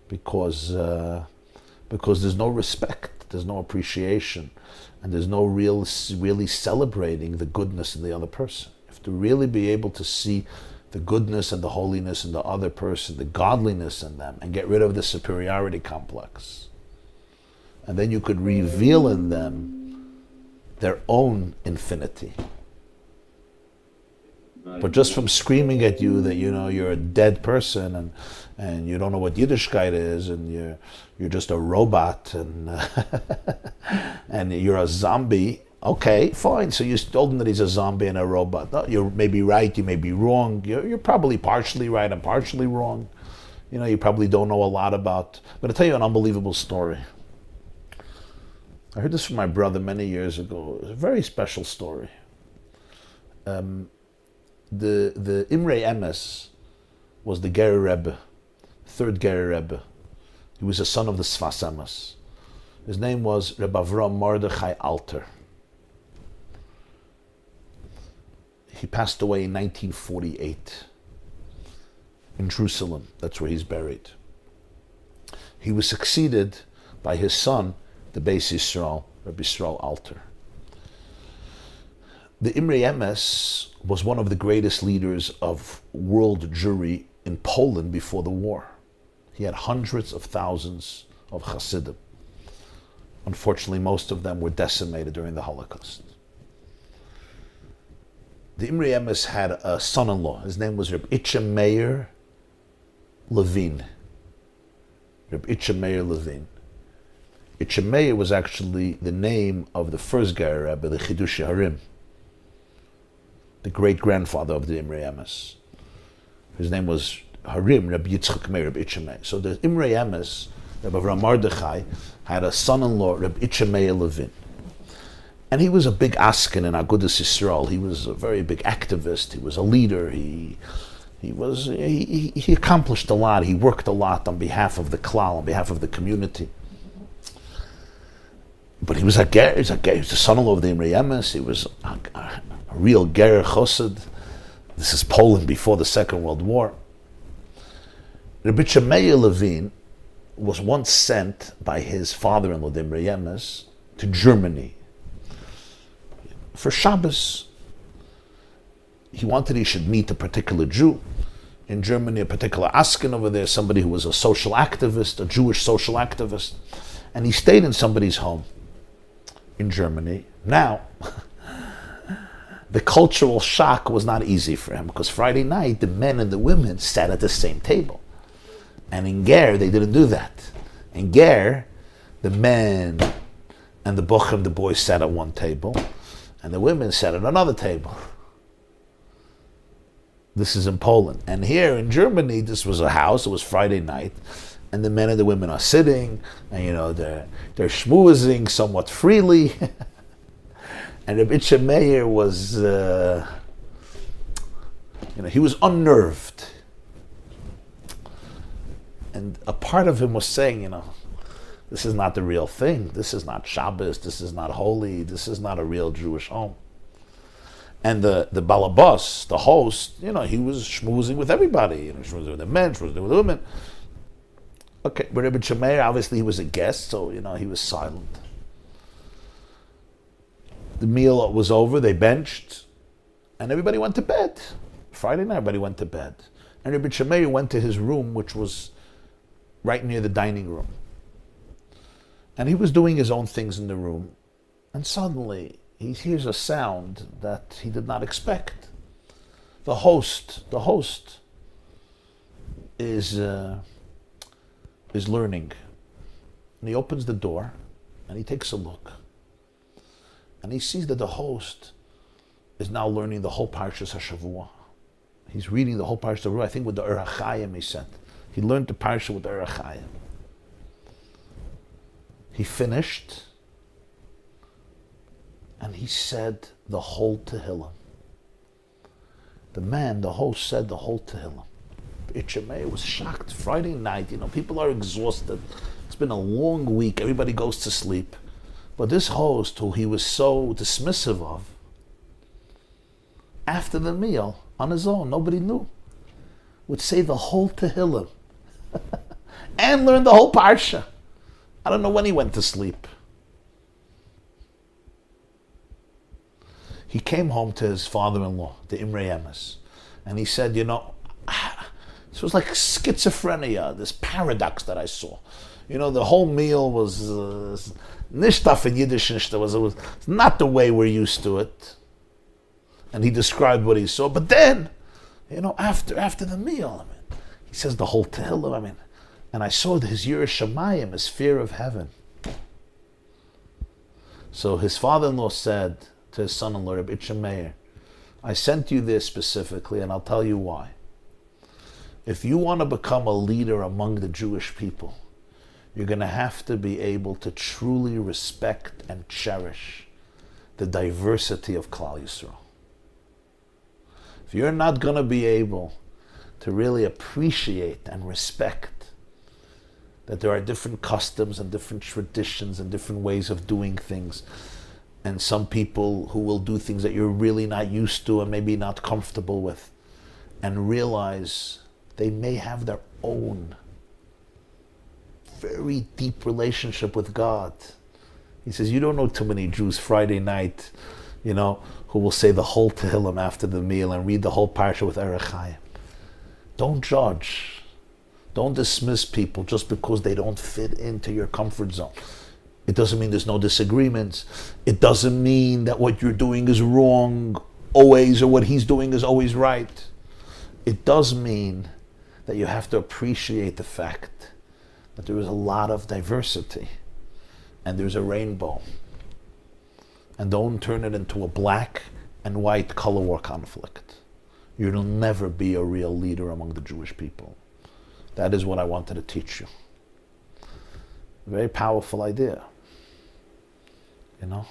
because there's no respect, there's no appreciation, and there's no really celebrating the goodness in the other person. You have to really be able to see the goodness and the holiness in the other person, the godliness in them, and get rid of the superiority complex. And then you could reveal in them their own infinity. But just from screaming at you that you're a dead person and you don't know what Yiddishkeit is and you're just a robot and and you're a zombie. Okay, fine. So you told him that he's a zombie and a robot. No, you may be right. You may be wrong. You're probably partially right and partially wrong. You probably don't know a lot about. But I'll tell you an unbelievable story. I heard this from my brother many years ago. It was a very special story. The Imrei Emes was the Ger Rebbe, third Ger Rebbe. He was a son of the Sfas Emes. His name was Rebbe Avram Mordechai Alter. He passed away in 1948 in Jerusalem. That's where he's buried. He was succeeded by his son, the Beis Yisrael, Rabbi Yisrael Alter. The Imrei Emes was one of the greatest leaders of world Jewry in Poland before the war. He had hundreds of thousands of Chassidim. Unfortunately, most of them were decimated during the Holocaust. The Imrei Emes had a son-in-law. His name was Reb Itche Meir Levin. Reb Itche Meir Levin. Itche Meir was actually the name of the first Ger Rebbe, the Chidushei Harim, the great-grandfather of the Imrei Emes. His name was Harim, Reb Yitzchak Meir, Reb Itche Meir. So the Imrei Emes, Reb Avram Mordechai, had a son-in-law, Reb Itche Meir Levin. And he was a big asken in Agudas Yisrael. He was a very big activist. He was a leader. He accomplished a lot. He worked a lot on behalf of the klal, on behalf of the community. But he was a ger. He was the son-in-law of the Imrei Emes. He was a real ger chassid. This is Poland before the Second World War. Lubavitcher Rebbe Levine was once sent by his father-in-law, the Imre Yemes, to Germany for Shabbos. He should meet a particular Jew in Germany, a particular Askin over there, somebody who was a social activist, a Jewish social activist. And he stayed in somebody's home in Germany. Now, the cultural shock was not easy for him, because Friday night, the men and the women sat at the same table. And in Ger, they didn't do that. In Ger, the men and the bochum, the boys, sat at one table, and the women sat at another table. This is in Poland. And here in Germany, this was a house, it was Friday night, and the men and the women are sitting, and they're schmoozing somewhat freely. And Rabbi Meir was, he was unnerved. And a part of him was saying, this is not the real thing. This is not Shabbos. This is not holy. This is not a real Jewish home. And the balabas, the host, he was schmoozing with everybody. Schmoozing with the men, schmoozing with the women. Okay, but Rabbi Meir, obviously he was a guest, so, he was silent. The meal was over, they benched, and everybody went to bed. Friday night, everybody went to bed. And Rabbi Meir went to his room, which was right near the dining room. And he was doing his own things in the room, and suddenly he hears a sound that he did not expect. The host is learning. And he opens the door, and he takes a look. And he sees that the host is now learning the whole Parshas HaShavua. He's reading the whole Parshas HaShavua, I think with the Ur HaChaim he said. He learned the Parsha with the Ur HaChaim. He finished, and he said the whole Tehillim. The host said the whole Tehillim. Itchamei was shocked. Friday night, people are exhausted. It's been a long week. Everybody goes to sleep. But this host, who he was so dismissive of, after the meal, on his own, nobody knew, would say the whole Tehillim and learn the whole Parsha. I don't know when he went to sleep. He came home to his father-in-law, the Imre Yemes, and he said, this was like schizophrenia, this paradox that I saw. The whole meal was nishtaf in Yiddish, it was not the way we're used to it. And he described what he saw. But then, after the meal, he says the whole Tehillim, and I saw his Yirah Shamayim, his fear of heaven. So his father-in-law said to his son-in-law, Rabbi Meir, I sent you this specifically, and I'll tell you why. If you want to become a leader among the Jewish people, you're going to have to be able to truly respect and cherish the diversity of Klal Yisrael. If you're not going to be able to really appreciate and respect that there are different customs and different traditions and different ways of doing things, and some people who will do things that you're really not used to and maybe not comfortable with, and realize they may have their own very deep relationship with God. He says, you don't know too many Jews Friday night, who will say the whole Tehillim after the meal and read the whole Parsha with Ur HaChaim. Don't judge. Don't dismiss people just because they don't fit into your comfort zone. It doesn't mean there's no disagreements. It doesn't mean that what you're doing is wrong always, or what he's doing is always right. It does mean that you have to appreciate the fact that there is a lot of diversity and there's a rainbow. And don't turn it into a black and white color war conflict. You'll never be a real leader among the Jewish people. That is what I wanted to teach you. Very powerful idea. And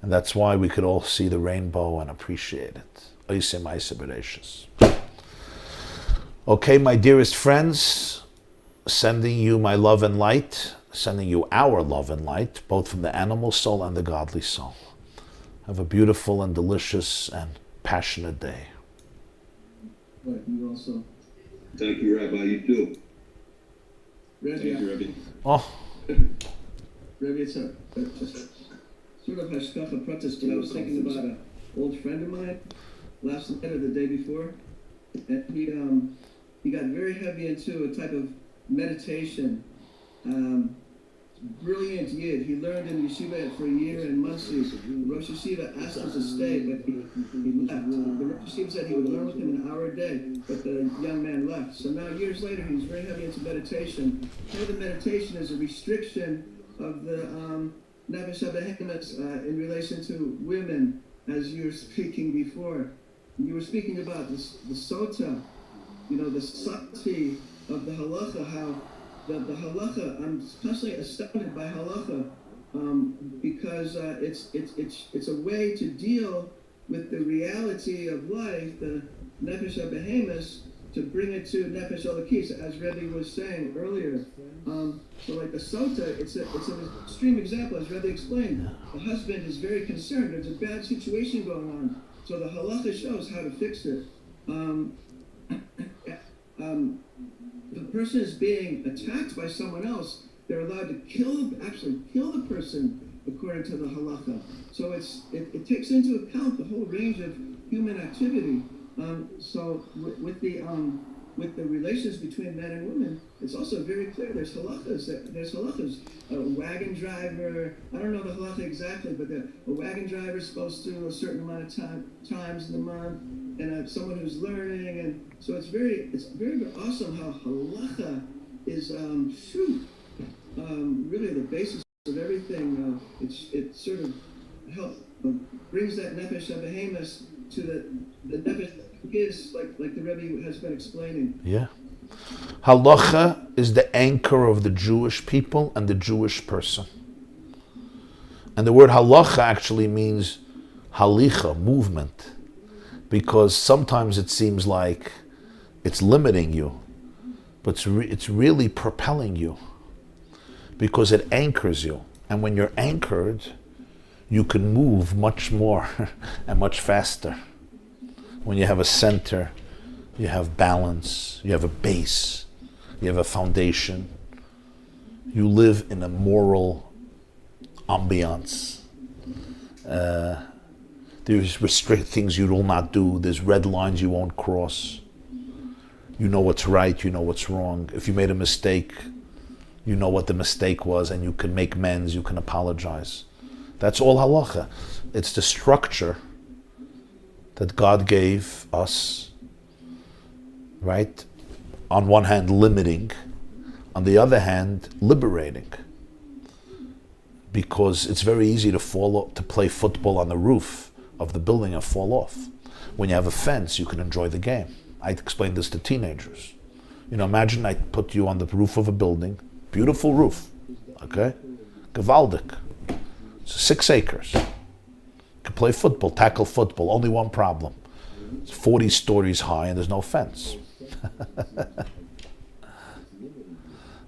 that's why we could all see the rainbow and appreciate it. Okay, my dearest friends, sending you my love and light, sending you our love and light, both from the animal soul and the godly soul. Have a beautiful and delicious and passionate day. But you also Thank you, Rabbi. You too. Rabbi, Thank you, Rabbi. Oh, Rabbi, it's just sort of hashkacha protest, but I was thinking about an old friend of mine last night or the day before, and he got very heavy into a type of meditation. Brilliant yid. He learned in yeshiva for a year in Muncie. Rosh Yeshiva asked him to stay, but he left. The Rosh Yeshiva said he would learn with him an hour a day, but the young man left. So now, years later, he's very heavy into meditation. Part of the meditation is a restriction of the Nefesh HaBehemoth in relation to women, as you were speaking before. You were speaking about the sota, the sati of the halacha, how the halacha, I'm constantly astounded by halacha, because it's a way to deal with the reality of life, the nefesh habehemoth, to bring it to nefesh elokis, as Rebbe was saying earlier. So like the sota, it's an extreme example, as Rebbe explained. The husband is very concerned. There's a bad situation going on. So the halacha shows how to fix it. The person is being attacked by someone else, they're allowed to actually kill the person according to the halacha. So it takes into account the whole range of human activity. So with the relations between men and women, it's also very clear. There's halachas. A wagon driver, I don't know the halacha exactly, but a wagon driver is supposed to a certain amount of times in the month, and someone who's learning, and so it's very awesome how halacha is really the basis of everything. It sort of brings that nefesh habehemoth to the nefesh is like the Rebbe has been explaining. yeah. Halacha is the anchor of the Jewish people and the Jewish person. And the word halacha actually means halicha, movement. Because sometimes it seems like it's limiting you, but it's really propelling you. Because it anchors you. And when you're anchored, you can move much more and much faster. When you have a center, you have balance, you have a base, you have a foundation. You live in a moral ambiance. There's things you will not do. There's red lines you won't cross. You know what's right, you know what's wrong. If you made a mistake, you know what the mistake was, and you can make amends, you can apologize. That's all halacha. It's the structure that God gave us, right? On one hand, limiting. On the other hand, liberating. Because it's very easy to play football on the roof of the building and fall off. When you have a fence, you can enjoy the game. I explain this to teenagers. Imagine I put you on the roof of a building, beautiful roof, okay? Gewaldig. It's 6 acres. You can play football, tackle football, only one problem. It's 40 stories high and there's no fence.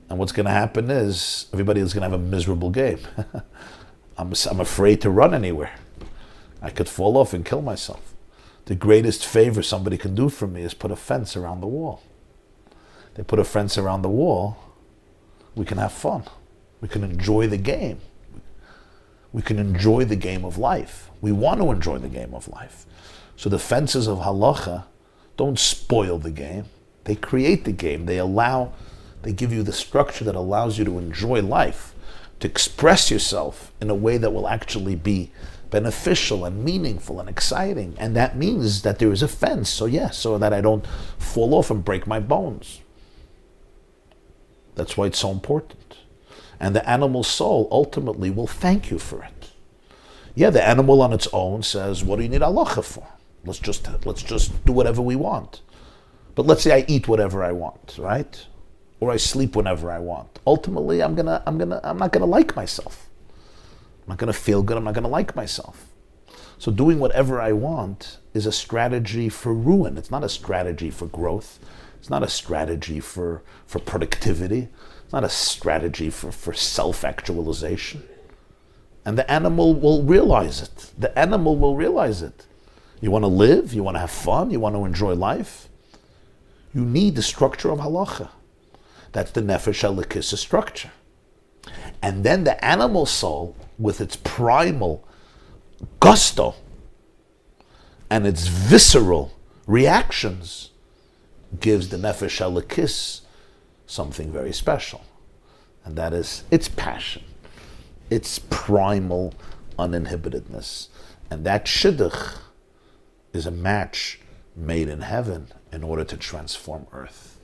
And what's going to happen is everybody is going to have a miserable game. I'm afraid to run anywhere. I could fall off and kill myself. The greatest favor somebody can do for me is put a fence around the wall. They put a fence around the wall, we can have fun. We can enjoy the game. We can enjoy the game of life. We want to enjoy the game of life. So the fences of halacha don't spoil the game. They create the game. They give you the structure that allows you to enjoy life, to express yourself in a way that will actually be beneficial and meaningful and exciting. And that means that there is a fence, so that I don't fall off and break my bones. That's why it's so important. And the animal soul ultimately will thank you for it. Yeah, the animal on its own says, what do you need halacha for? Let's just do whatever we want. But let's say I eat whatever I want, right? Or I sleep whenever I want. Ultimately, I'm not gonna like myself. I'm not gonna feel good. I'm not gonna like myself. So doing whatever I want is a strategy for ruin. It's not a strategy for growth. It's not a strategy for productivity. It's not a strategy for self-actualization. And the animal will realize it. The animal will realize it. You want to live? You want to have fun? You want to enjoy life? You need the structure of halacha. That's the nefesh elikis structure. And then the animal soul, with its primal gusto and its visceral reactions, gives the nefesh elikis something very special. And that is its passion, its primal uninhibitedness. And that shidduch is a match made in heaven in order to transform earth.